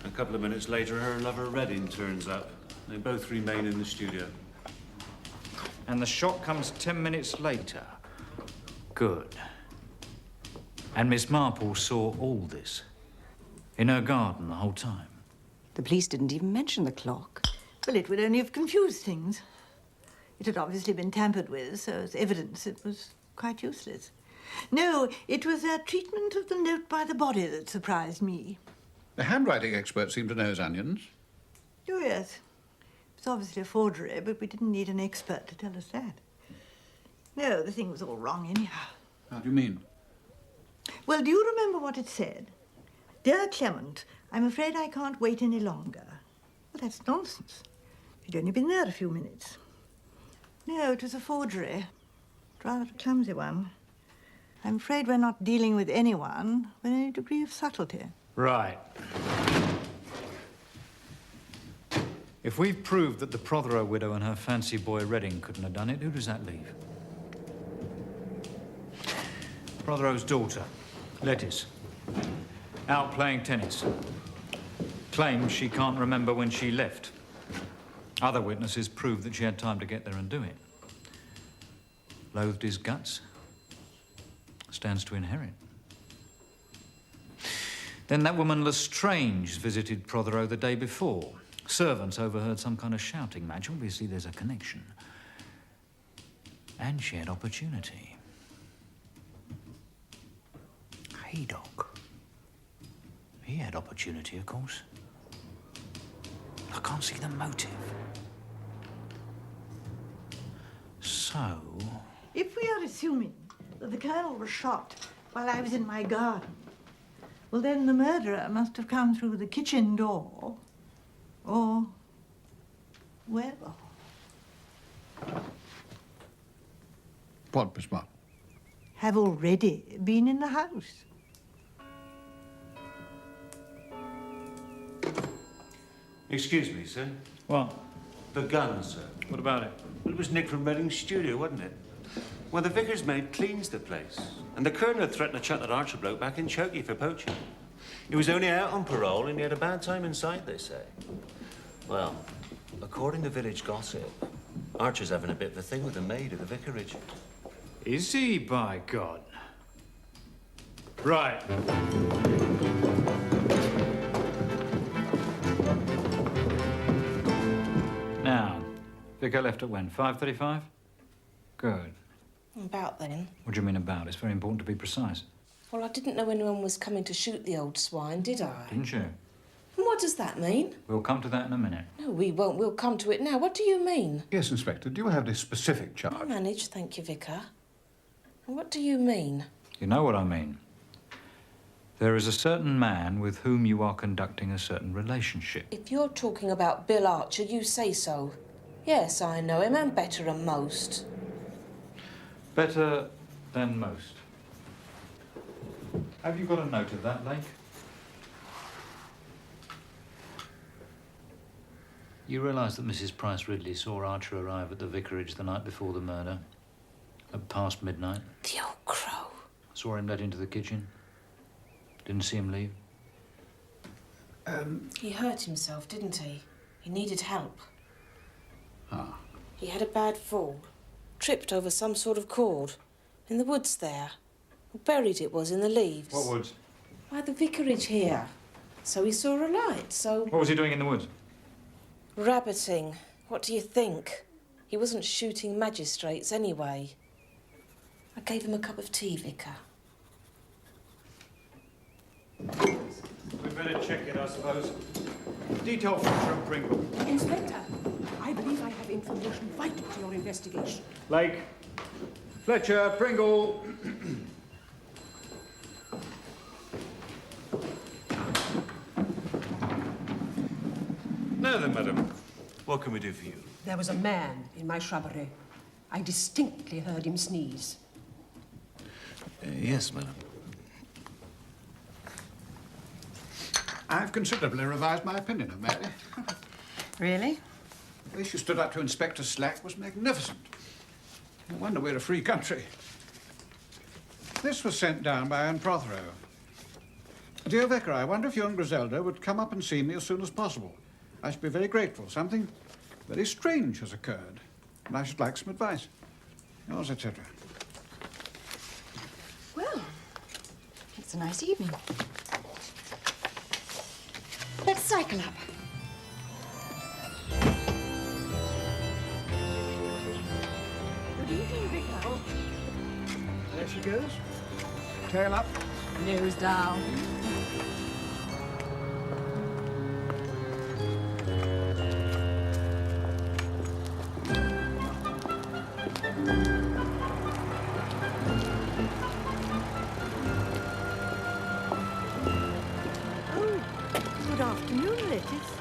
A couple of minutes later, her lover Redding turns up. They both remain in the studio. And the shot comes 10 minutes later. Good. And Miss Marple saw all this? In her garden the whole time? The police didn't even mention the clock. Well, it would only have confused things. It had obviously been tampered with, so as evidence it was quite useless. No, it was their treatment of the note by the body that surprised me. The handwriting expert seemed to know his onions. Oh, yes. It was obviously a forgery, but we didn't need an expert to tell us that. No, the thing was all wrong anyhow. How do you mean? Well, do you remember what it said? Dear Clement, I'm afraid I can't wait any longer. Well, that's nonsense. You'd only been there a few minutes. No, it was a forgery. Rather a clumsy one. I'm afraid we're not dealing with anyone with any degree of subtlety. Right. If we've proved that the Protheroe widow and her fancy boy Redding couldn't have done it, who does that leave? Protheroe's daughter, Lettice, out playing tennis. Claims she can't remember when she left. Other witnesses prove that she had time to get there and do it. Loathed his guts. Stands to inherit. Then that woman Lestrange visited Protheroe the day before. Servants overheard some kind of shouting match. Obviously, there's a connection. And she had opportunity. Haydock. He had opportunity, of course. I can't see the motive. So... If we are assuming that the Colonel was shot while I was in my garden, well, then the murderer must have come through the kitchen door, or... well... What, Miss Marple? Have already been in the house. Excuse me, sir. What? The gun, sir. What about it? Well, it was nicked from Redding's studio, wasn't it? Well, the vicar's maid cleans the place. And the colonel had threatened to chuck that Archer bloke back in Chokey for poaching. He was only out on parole and he had a bad time inside, they say. Well, according to village gossip, Archer's having a bit of a thing with the maid at the vicarage. Is he, by God? Right. Now, Vicar left at when? 5:35? Good. About then. What do you mean about? It's very important to be precise. Well, I didn't know anyone was coming to shoot the old swine, did I? Didn't you? And what does that mean? We'll come to that in a minute. No, we won't. We'll come to it now. What do you mean? Yes, Inspector. Do you have this specific I charge? manage, thank you, Vicar. And what do you mean? You know what I mean. There is a certain man with whom you are conducting a certain relationship. If you're talking about Bill Archer, you say so. Yes, I know him, and better than most. Better than most. Have you got a note of that, Lake? You realise that Mrs. Price Ridley saw Archer arrive at the vicarage the night before the murder? At past midnight? The old crow. Saw him led into the kitchen. Didn't see him leave. He hurt himself, didn't he? He needed help. Ah. He had a bad fall. Tripped over some sort of cord. In the woods there. Buried it was in the leaves. What woods? Why, the vicarage here. So he saw a light, so... What was he doing in the woods? Rabbiting. What do you think? He wasn't shooting magistrates anyway. I gave him a cup of tea, Vicar. We'd better check it, I suppose. Detail Fletcher and Pringle. Inspector, I believe I have information vital to your investigation. Lake. Fletcher, Pringle. Now then, madam, what can we do for you? There was a man in my shrubbery. I distinctly heard him sneeze. Yes, madam. I've considerably revised my opinion of Mary. Really? The way she stood up to Inspector Slack was magnificent. No wonder we're a free country. This was sent down by Joan Protheroe. Dear Vicar, I wonder if you and Griselda would come up and see me as soon as possible. I should be very grateful. Something very strange has occurred, and I should like some advice. Yours, etc. Well, it's a nice evening. Let's cycle up. Good evening, Vicar. There she goes. Tail up. Nose down. Oh, good afternoon, Lettice.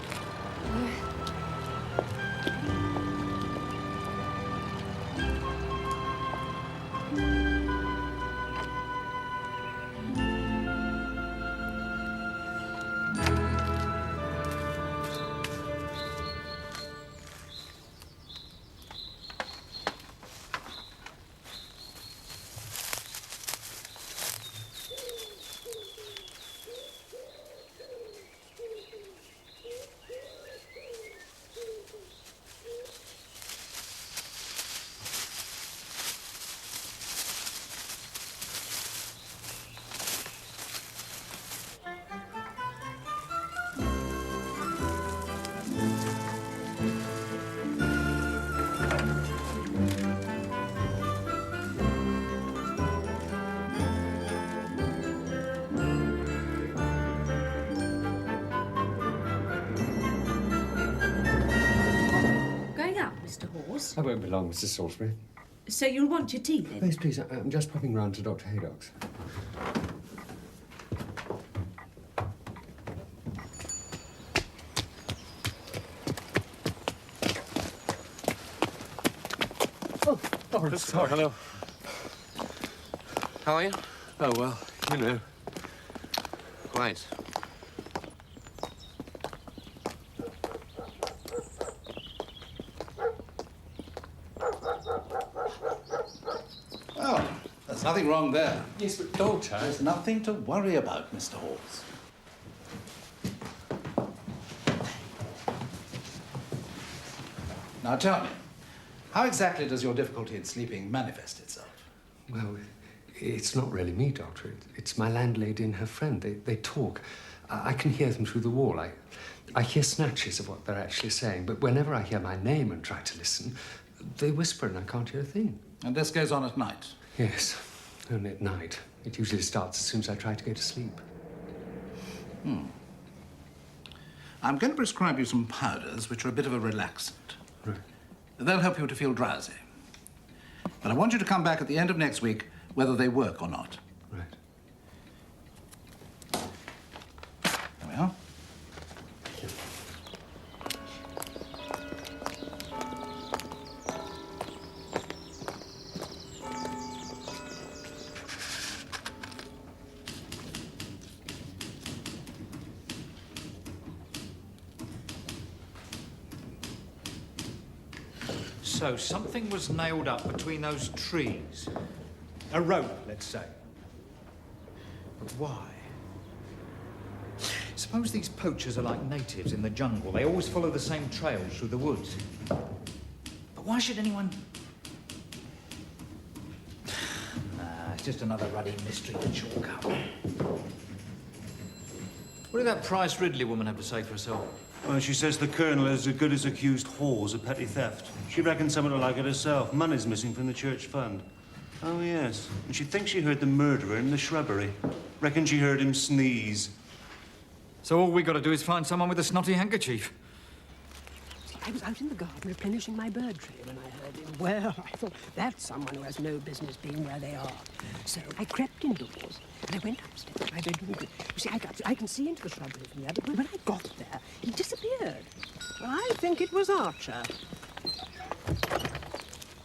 Mr. Horse. I won't be long, Mrs. Salisbury. So you'll want your tea then? Yes, please. I'm just popping round to Dr. Haydock's. Oh, sorry. Hello. How are you? Oh, well, you know. Quite. Oh, there's nothing wrong there. Yes, but daughter... There's nothing to worry about, Mr. Hawes. Now tell me, how exactly does your difficulty in sleeping manifest itself? Well, it's not really me, Doctor. It's my landlady and her friend. They talk. I can hear them through the wall. I hear snatches of what they're actually saying, but whenever I hear my name and try to listen, they whisper and I can't hear a thing. And this goes on at night? Yes, only at night. It usually starts as soon as I try to go to sleep. I'm going to prescribe you some powders which are a bit of a relaxant. Right. They'll help you to feel drowsy. But I want you to come back at the end of next week whether they work or not. Right. There we are. So something was nailed up between those trees. A rope, let's say. But why? Suppose these poachers are like natives in the jungle. They always follow the same trails through the woods. But why should anyone... Nah, it's just another ruddy mystery to chalk up. What did that Price Ridley woman have to say for herself? Well, she says the Colonel is as good as accused whores of petty theft. She reckons someone will like it herself. Money's missing from the church fund. Oh, yes. And she thinks she heard the murderer in the shrubbery. Reckons she heard him sneeze. So all we got to do is find someone with a snotty handkerchief. I was out in the garden replenishing my bird tray when I heard him. Well, I thought, that's someone who has no business being where they are. So I crept indoors, and I went upstairs to my bedroom. You see, I can see into the shrubbery from there, but when I got there, he disappeared. Well, I think it was Archer.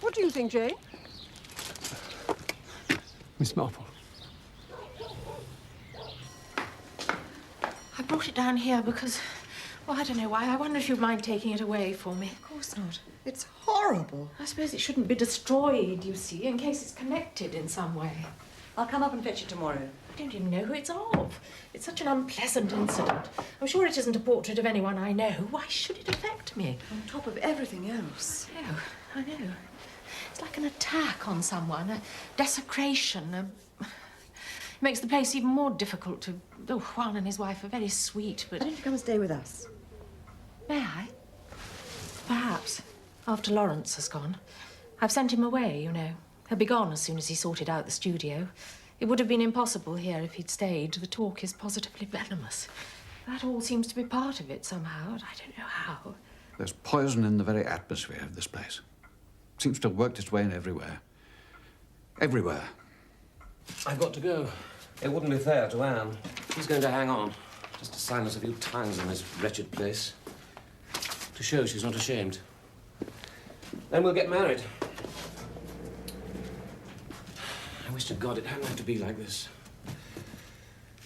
What do you think, Jane? Miss Marple. I brought it down here because, Oh, I don't know why. I wonder if you'd mind taking it away for me. Of course not. It's horrible. I suppose it shouldn't be destroyed, you see, in case it's connected in some way. I'll come up and fetch it tomorrow. I don't even know who it's of. It's such an unpleasant incident. I'm sure it isn't a portrait of anyone I know. Why should it affect me? On top of everything else. I know. It's like an attack on someone, a desecration. It makes the place even more difficult to... Oh, Juan and his wife are very sweet, but... Why don't you come and stay with us? May I? Perhaps. After Lawrence has gone. I've sent him away, you know. He'll be gone as soon as he sorted out the studio. It would have been impossible here if he'd stayed. The talk is positively venomous. That all seems to be part of it somehow, and I don't know how. There's poison in the very atmosphere of this place. Seems to have worked its way in everywhere. Everywhere. I've got to go. It wouldn't be fair to Anne. She's going to hang on. Just to sign us a few times in this wretched place. To show she's not ashamed. Then we'll get married. I wish to God it hadn't had to be like this.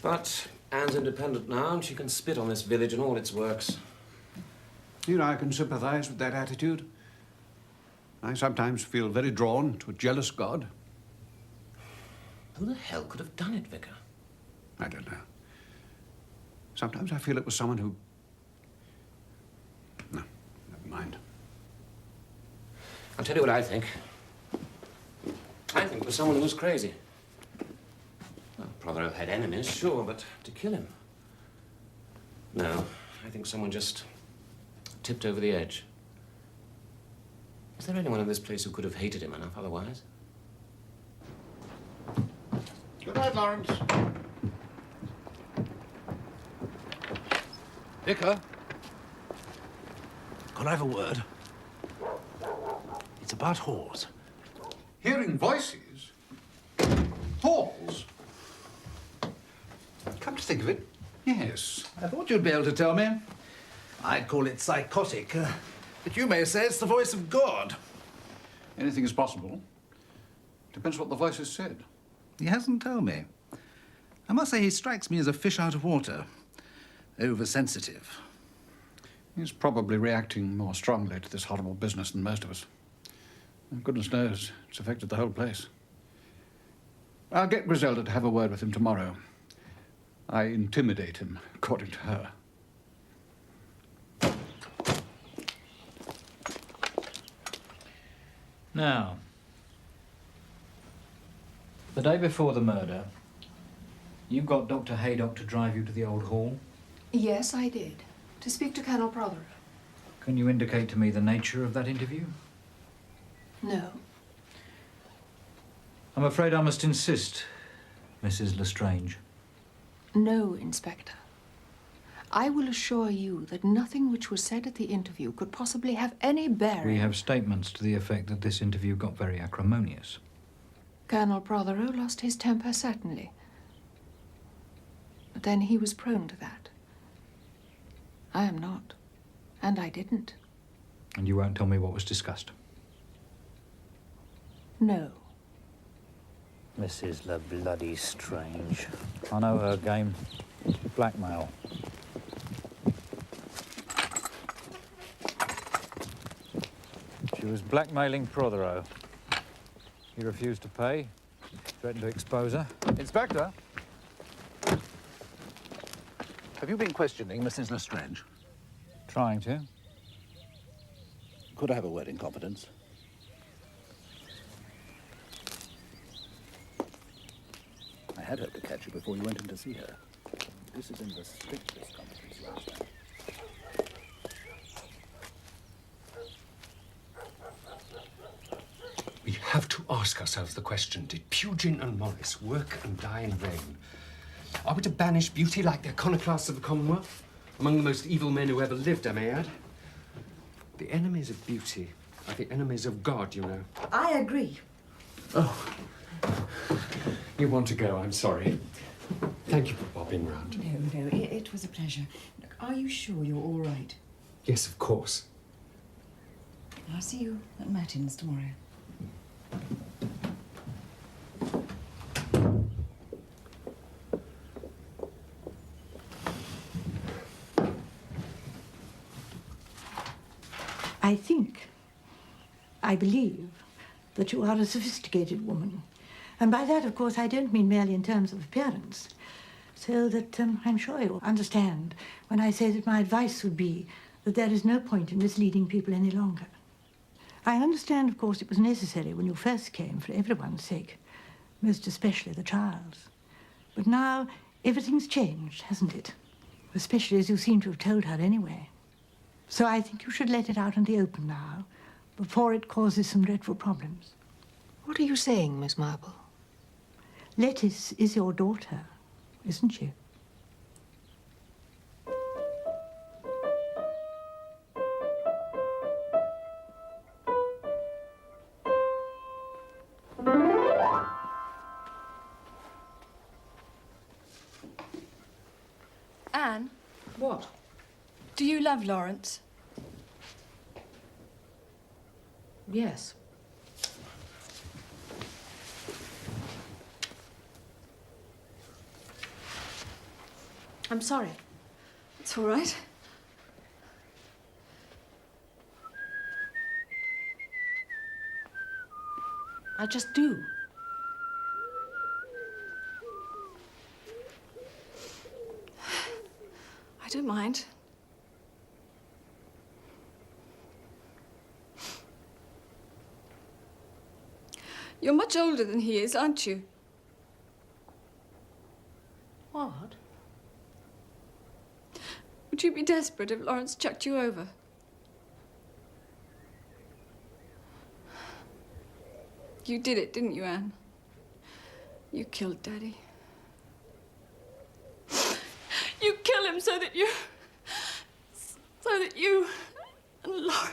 But Anne's independent now, and she can spit on this village and all its works. You know, I can sympathize with that attitude. I sometimes feel very drawn to a jealous God. Who the hell could have done it, Vicar? I don't know. Sometimes I feel it was someone who... No, never mind. I'll tell you what I think. I think it was someone who was crazy. Well, Protheroe had enemies, sure, but to kill him? No, I think someone just tipped over the edge. Is there anyone in this place who could have hated him enough otherwise? Good night, Lawrence. Vicar? Could I have a word? It's about Hawes. Hearing voices? Halls? Come to think of it, yes. I thought you'd be able to tell me. I'd call it psychotic, but you may say it's the voice of God. Anything is possible. Depends what the voice has said. He hasn't told me. I must say he strikes me as a fish out of water. Oversensitive. He's probably reacting more strongly to this horrible business than most of us. And goodness knows, it's affected the whole place. I'll get Griselda to have a word with him tomorrow. I intimidate him, according to her. Now, the day before the murder, you got Dr. Haydock to drive you to the old hall? Yes, I did. To speak to Colonel Protheroe. Can you indicate to me the nature of that interview? No. I'm afraid I must insist, Mrs. Lestrange. No, Inspector. I will assure you that nothing which was said at the interview could possibly have any bearing... We have statements to the effect that this interview got very acrimonious. Colonel Protheroe lost his temper, certainly. But then he was prone to that. I am not. And I didn't. And you won't tell me what was discussed? No. Mrs. bloody Strange. I know her game. Blackmail. She was blackmailing Protheroe. He refused to pay, threatened to expose her. Inspector? Have you been questioning Mrs. Lestrange? Trying to. Could I have a word in confidence? I had hoped to catch you before you went in to see her. This is in the strictest confidence, you understand. We have to ask ourselves the question, did Pugin and Morris work and die in vain? Are we to banish beauty like the iconoclasts of the Commonwealth? Among the most evil men who ever lived, I may add. The enemies of beauty are the enemies of God, you know. I agree. Oh. You want to go, I'm sorry. Thank you for bobbing round. No, it was a pleasure. Look, are you sure you're all right? Yes, of course. I'll see you at Matins tomorrow. I believe that you are a sophisticated woman. And by that, of course, I don't mean merely in terms of appearance. So that I'm sure you'll understand when I say that my advice would be that there is no point in misleading people any longer. I understand, of course, it was necessary when you first came for everyone's sake, most especially the child's. But now everything's changed, hasn't it? Especially as you seem to have told her anyway. So I think you should let it out in the open now, before it causes some dreadful problems. What are you saying, Miss Marple? Lettice is your daughter, isn't she? Anne? What? Do you love Lawrence? Yes. I'm sorry. It's all right. I just do. I don't mind. You're much older than he is, aren't you? What? Would you be desperate if Lawrence chucked you over? You did it, didn't you, Anne? You killed Daddy. You kill him so that you and Lawrence.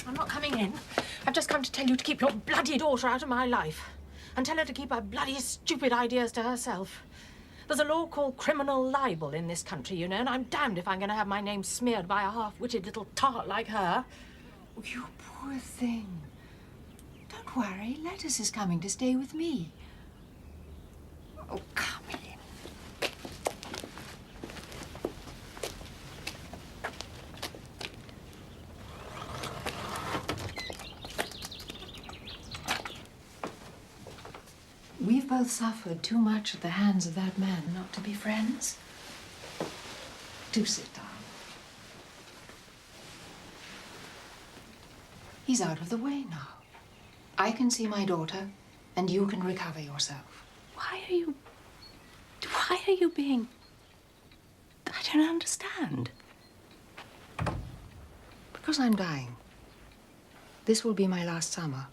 I'm not coming in. I've just come to tell you to keep your bloody daughter out of my life. And tell her to keep her bloody stupid ideas to herself. There's a law called criminal libel in this country, you know, and I'm damned if I'm going to have my name smeared by a half-witted little tart like her. Oh, you poor thing. Don't worry, Lettice is coming to stay with me. Oh, come in. We've both suffered too much at the hands of that man not to be friends. Do sit down. He's out of the way now. I can see my daughter, and you can recover yourself. Why are you being... I don't understand. Because I'm dying. This will be my last summer.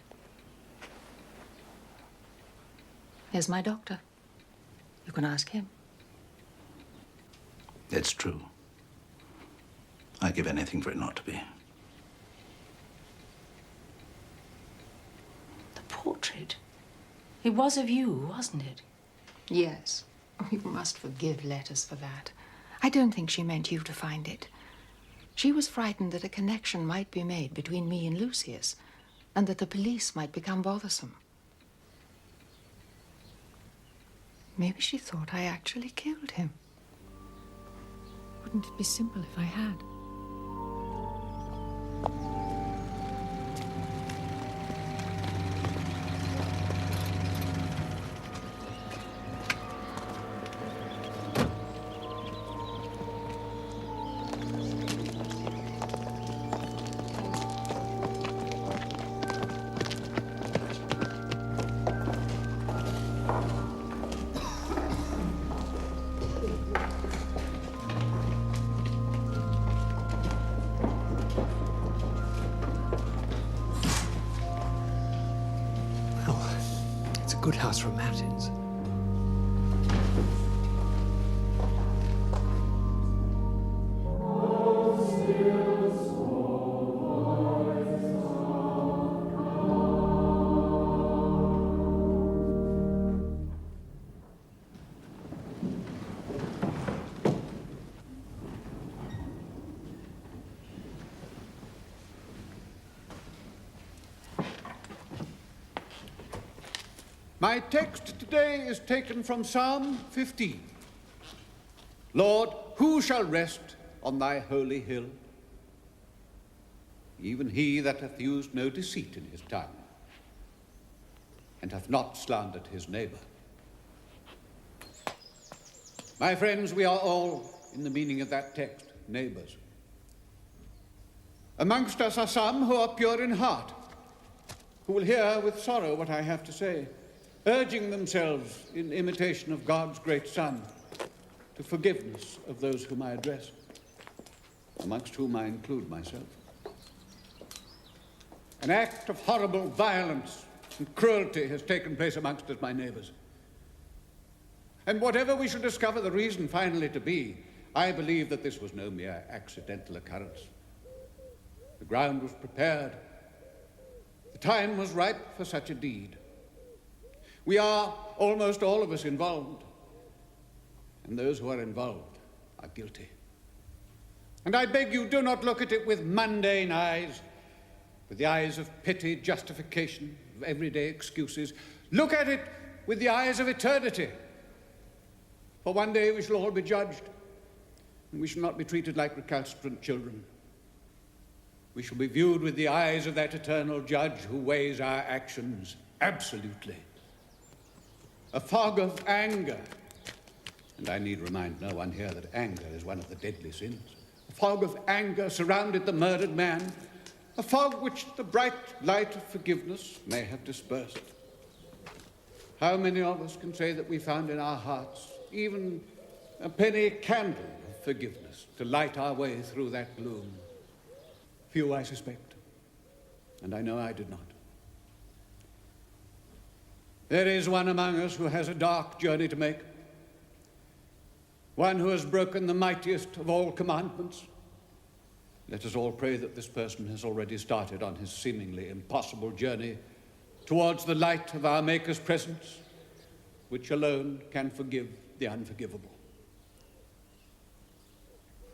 Here's my doctor. You can ask him. It's true. I'd give anything for it not to be. The portrait. It was of you, wasn't it? Yes. You must forgive Lettice for that. I don't think she meant you to find it. She was frightened that a connection might be made between me and Lucius, and that the police might become bothersome. Maybe she thought I actually killed him. Wouldn't it be simple if I had? Good house for matins. My text today is taken from Psalm 15. Lord, who shall rest on thy holy hill? Even he that hath used no deceit in his tongue, and hath not slandered his neighbour. My friends, we are all, in the meaning of that text, neighbours. Amongst us are some who are pure in heart, who will hear with sorrow what I have to say, urging themselves in imitation of God's great Son to forgiveness of those whom I address, amongst whom I include myself. An act of horrible violence and cruelty has taken place amongst us, my neighbours. And whatever we shall discover the reason finally to be, I believe that this was no mere accidental occurrence. The ground was prepared. The time was ripe for such a deed. We are, almost all of us, involved. And those who are involved are guilty. And I beg you, do not look at it with mundane eyes, with the eyes of pity, justification, of everyday excuses. Look at it with the eyes of eternity. For one day we shall all be judged, and we shall not be treated like recalcitrant children. We shall be viewed with the eyes of that eternal judge who weighs our actions absolutely. A fog of anger, and I need remind no one here that anger is one of the deadly sins. A fog of anger surrounded the murdered man, a fog which the bright light of forgiveness may have dispersed. How many of us can say that we found in our hearts even a penny candle of forgiveness to light our way through that gloom? Few, I suspect, and I know I did not. There is one among us who has a dark journey to make, one who has broken the mightiest of all commandments. Let us all pray that this person has already started on his seemingly impossible journey towards the light of our Maker's presence, which alone can forgive the unforgivable.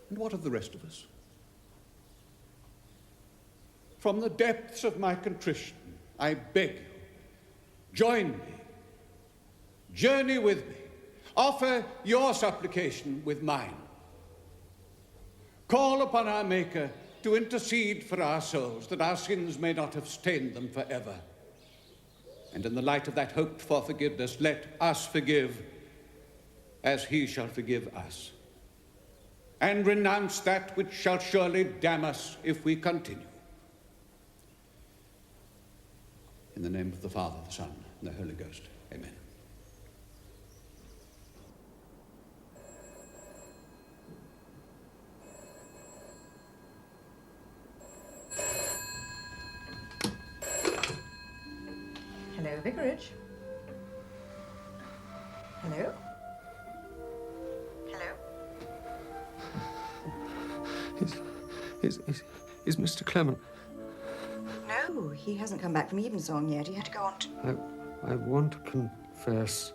And what of the rest of us? From the depths of my contrition, I beg you, join me, journey with me, offer your supplication with mine. Call upon our Maker to intercede for our souls, that our sins may not have stained them forever. And in the light of that hoped for forgiveness, let us forgive as he shall forgive us, and renounce that which shall surely damn us if we continue. In the name of the Father, the Son, and the Holy Ghost. Amen. Hello, Vicarage. Hello? Hello? Is Mr. Clement? No, he hasn't come back from evensong yet. He had to go on to... I want to confess.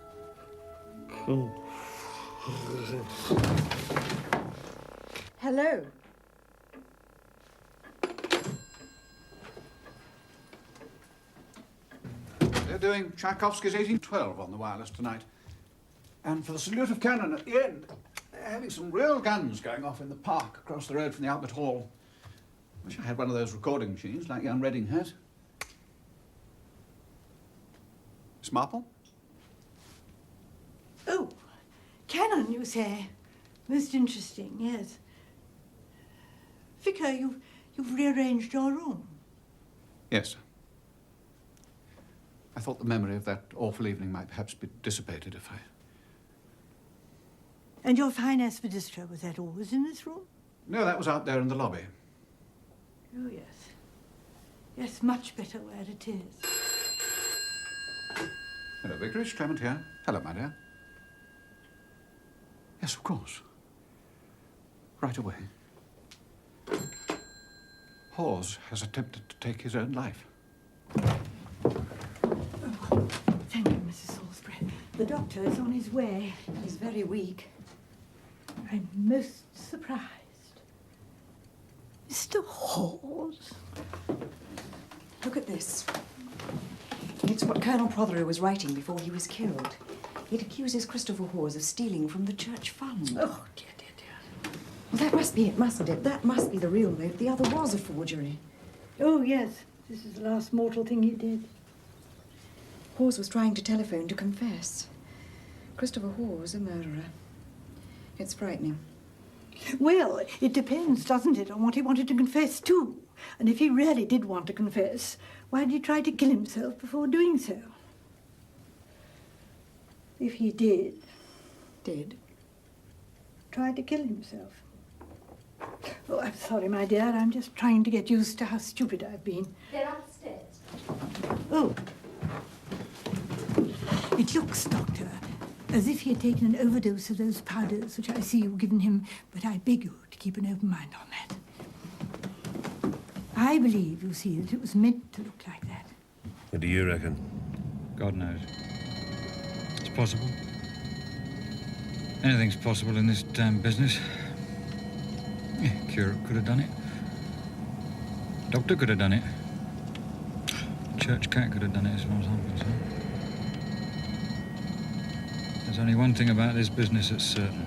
Hello? They're doing Tchaikovsky's 1812 on the wireless tonight. And for the salute of cannon at the end, they're having some real guns going off in the park across the road from the Albert Hall. Wish I had one of those recording machines like young Redding has. Miss Marple? Oh, cannon, you say? Most interesting, yes. Vicar, you've rearranged your room. Yes, sir. I thought the memory of that awful evening might perhaps be dissipated if I... And your fine aspidistra, was that always in this room? No, that was out there in the lobby. Oh, yes. Yes, much better where it is. Hello, Vicarage. Clement here. Hello, my dear. Yes, of course. Right away. Hawes has attempted to take his own life. Thank you, Mrs. Salisbury. The doctor is on his way. He's very weak. I'm most surprised. Mr. Hawes? Look at this. It's what Colonel Protheroe was writing before he was killed. It accuses Christopher Hawes of stealing from the church fund. Oh, dear, dear, dear. Well, that must be it, mustn't it? That must be the real note. The other was a forgery. Oh, yes. This is the last mortal thing he did. Hawes was trying to telephone to confess. Christopher Hawes, a murderer. It's frightening. Well, it depends, doesn't it, on what he wanted to confess to. And if he really did want to confess, why did he try to kill himself before doing so? If he did. Did? Tried to kill himself. Oh, I'm sorry, my dear. I'm just trying to get used to how stupid I've been. They're upstairs. Oh. It looks, Doctor, as if he had taken an overdose of those powders which I see you've given him, but I beg you to keep an open mind on that. I believe, you see, that it was meant to look like that. What do you reckon? God knows. It's possible. Anything's possible in this damn business. Yeah, curate could have done it. Doctor could have done it. Church cat could have done it, as far as I'm concerned. There's only one thing about this business that's certain.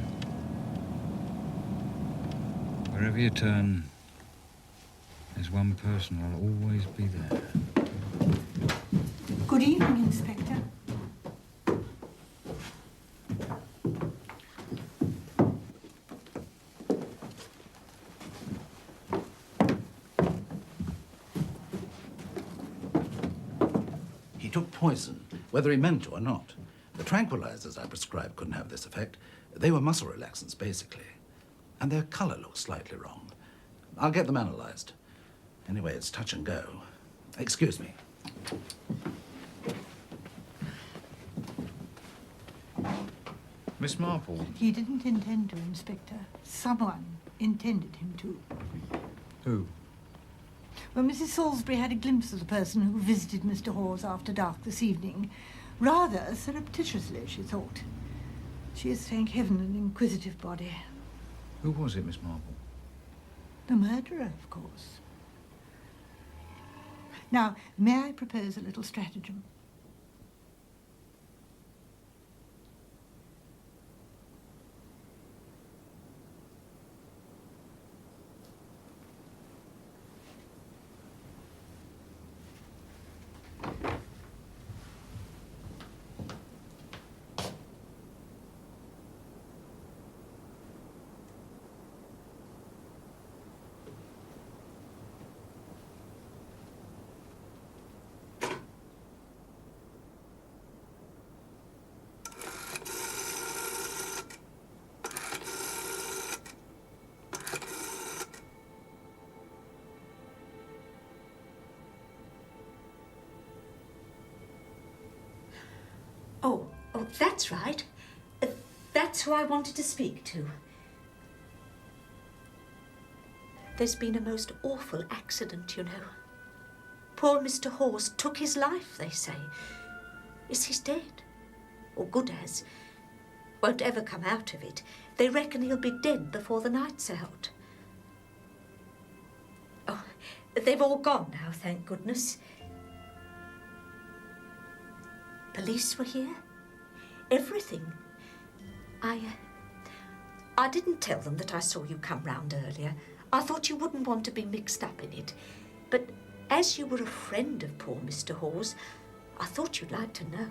Wherever you turn, there's one person who'll always be there. Good evening, Inspector. He took poison, whether he meant to or not. The tranquilizers I prescribed couldn't have this effect. They were muscle relaxants, basically. And their color looked slightly wrong. I'll get them analyzed. Anyway, it's touch and go. Excuse me. Miss Marple. He didn't intend to, Inspector. Someone intended him to. Who? Well, Mrs. Salisbury had a glimpse of the person who visited Mr. Hawes after dark this evening. Rather surreptitiously, she thought. She is, thank heaven, an inquisitive body. Who was it, Miss Marple? The murderer, of course. Now, may I propose a little stratagem? Oh, that's right. That's who I wanted to speak to. There's been a most awful accident, you know. Poor Mr. Hawes took his life, they say. Is he dead? Or good as? Won't ever come out of it. They reckon he'll be dead before the night's out. Oh, they've all gone now, thank goodness. Police were here. Everything. I didn't tell them that I saw you come round earlier. I thought you wouldn't want to be mixed up in it. But as you were a friend of poor Mr. Hawes, I thought you'd like to know.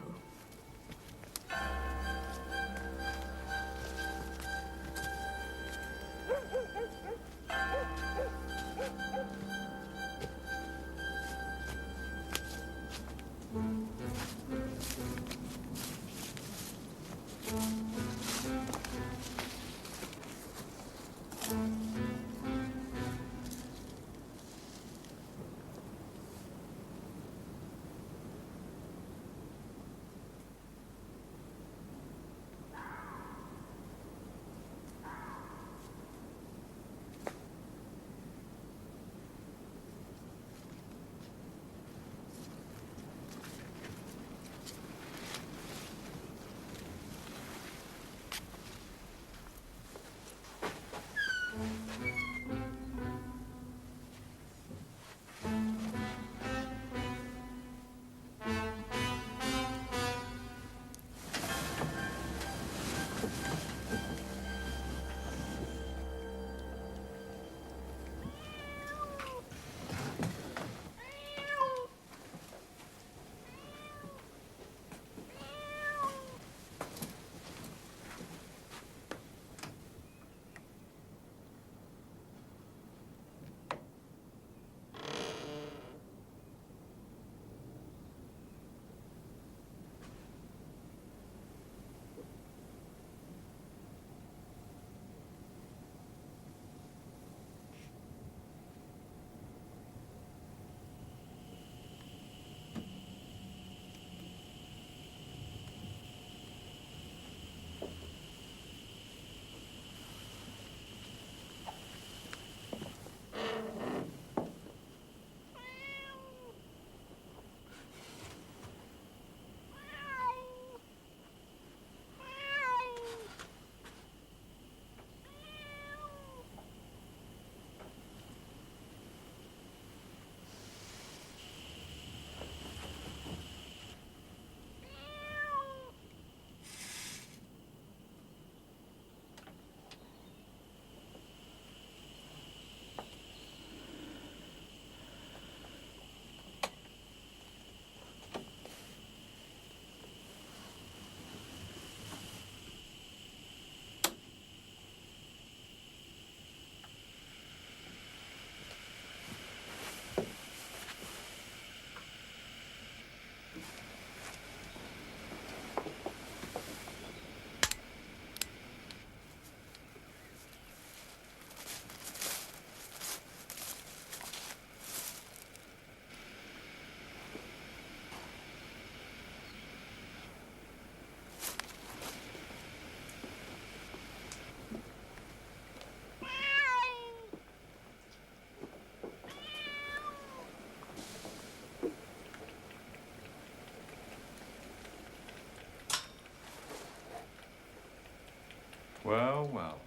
Well, well.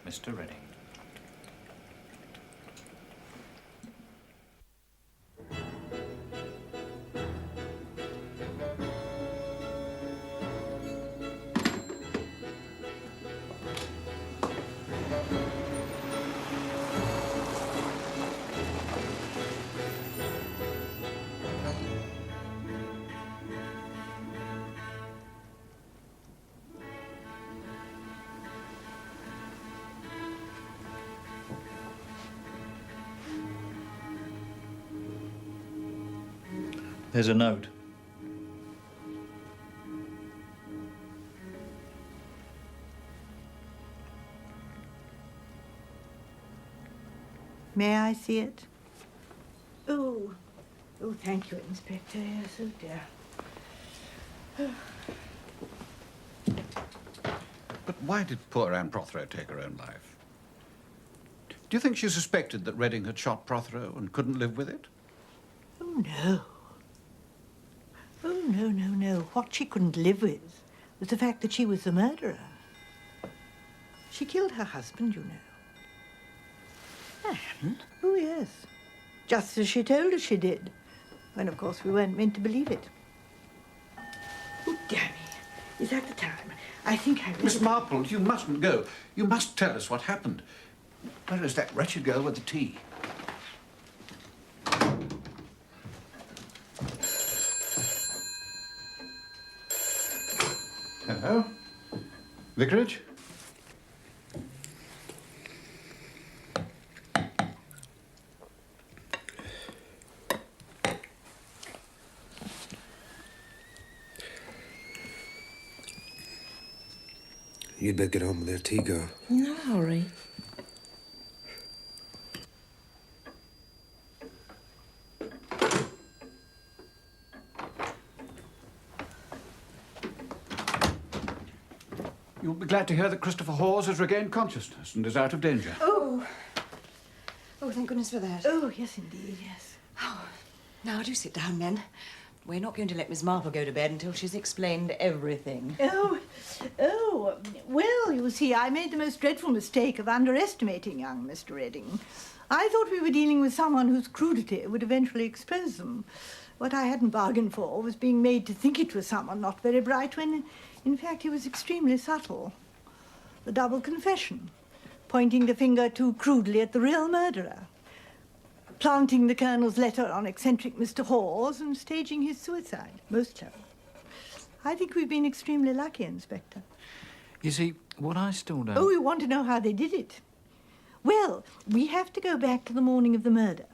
Mr. Redding. There's a note. May I see it? Oh, thank you, Inspector. Yes, oh dear. But why did poor Anne Protheroe take her own life? Do you think she suspected that Redding had shot Protheroe and couldn't live with it? Oh, no. Oh, no, no, no. What she couldn't live with was the fact that she was the murderer. She killed her husband, you know. Anne? Oh, yes. Just as she told us she did. When, of course, we weren't meant to believe it. Oh, damn me. Is that the time? I think I will... Miss Marple, you mustn't go. You must tell us what happened. Where is that wretched girl with the tea? Hello? Vicarage? You'd better get on with that tea, girl. No hurry. You'll be glad to hear that Christopher Hawes has regained consciousness and is out of danger. Oh, thank goodness for that. Oh, yes, indeed, yes. Oh, now do sit down, then. We're not going to let Miss Marple go to bed until she's explained everything. Oh, well, you see, I made the most dreadful mistake of underestimating young Mr. Redding. I thought we were dealing with someone whose crudity would eventually expose them. What I hadn't bargained for was being made to think it was someone not very bright when, in fact, he was extremely subtle. The double confession, pointing the finger too crudely at the real murderer, planting the Colonel's letter on eccentric Mr. Hawes and staging his suicide. Most clever. I think we've been extremely lucky, Inspector. You see, what I still don't... Oh, you want to know how they did it? Well, we have to go back to the morning of the murder.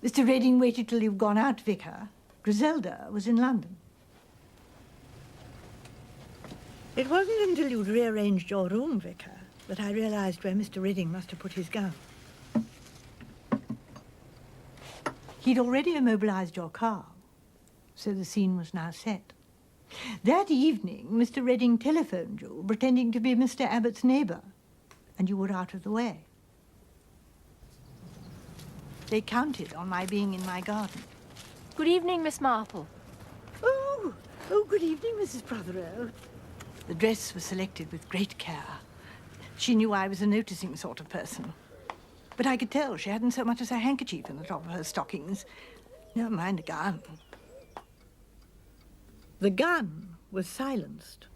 Mr. Redding waited till you've gone out, Vicar. Griselda was in London. It wasn't until you'd rearranged your room, Vicar, that I realized where Mr. Redding must have put his gun. He'd already immobilized your car, so the scene was now set. That evening, Mr. Redding telephoned you, pretending to be Mr. Abbott's neighbour, and you were out of the way. They counted on my being in my garden. Good evening, Miss Marple. Oh, good evening, Mrs. Protheroe. The dress was selected with great care. She knew I was a noticing sort of person. But I could tell she hadn't so much as a handkerchief in the top of her stockings. Never mind a gun. The gun was silenced.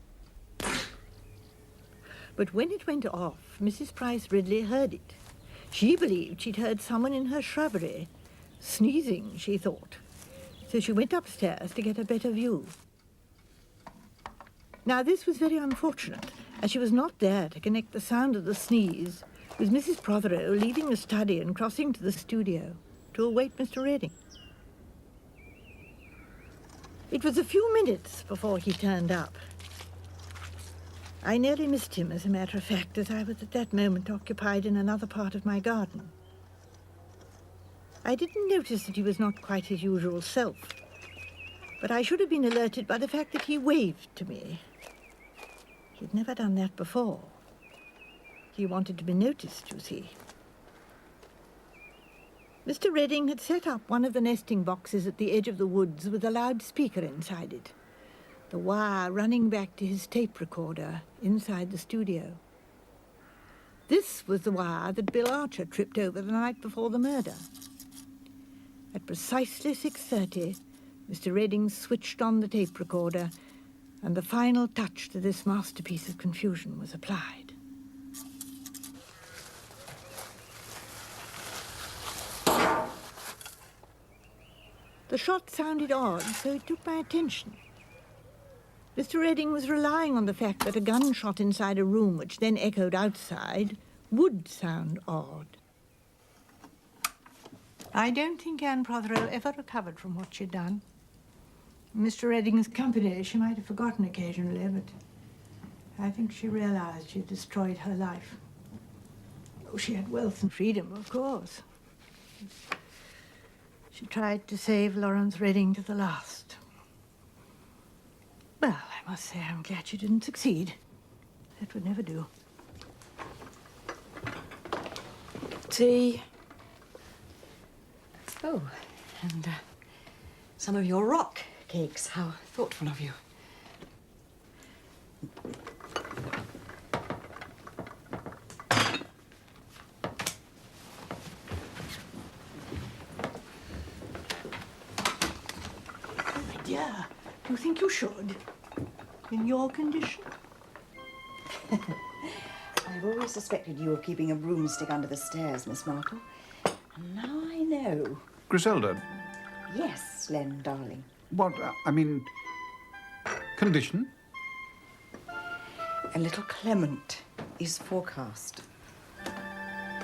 But when it went off, Mrs. Price Ridley heard it. She believed she'd heard someone in her shrubbery, sneezing, she thought. So she went upstairs to get a better view. Now, this was very unfortunate, as she was not there to connect the sound of the sneeze with Mrs. Protheroe leaving the study and crossing to the studio to await Mr. Redding. It was a few minutes before he turned up. I nearly missed him, as a matter of fact, as I was at that moment occupied in another part of my garden. I didn't notice that he was not quite his usual self, but I should have been alerted by the fact that he waved to me. He'd never done that before. He wanted to be noticed, you see. Mr. Redding had set up one of the nesting boxes at the edge of the woods with a loudspeaker inside it. the wire running back to his tape recorder inside the studio. This was the wire that Bill Archer tripped over the night before the murder. At precisely 6:30, Mr. Redding switched on the tape recorder, and the final touch to this masterpiece of confusion was applied. The shot sounded odd, so it took my attention. Mr. Redding was relying on the fact that a gunshot inside a room, which then echoed outside, would sound odd. I don't think Anne Protheroe ever recovered from what she'd done. In Mr. Redding's company, she might have forgotten occasionally, but I think she realized she'd destroyed her life. Oh, she had wealth and freedom, of course. She tried to save Lawrence Redding to the last. Well, I must say I'm glad she didn't succeed. That would never do. Tea. Oh, and some of your rock cakes. How thoughtful of you. My dear, do you think you should? In your condition? I've always suspected you of keeping a broomstick under the stairs, Miss Marple. And now I know. Griselda, Yes, Len, darling. what, I mean, condition? A little Clement is forecast.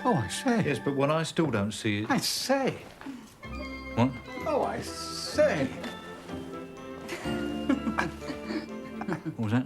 Oh, I say. Yes, but what I still don't see is... I say. What? Oh, I say. What was that?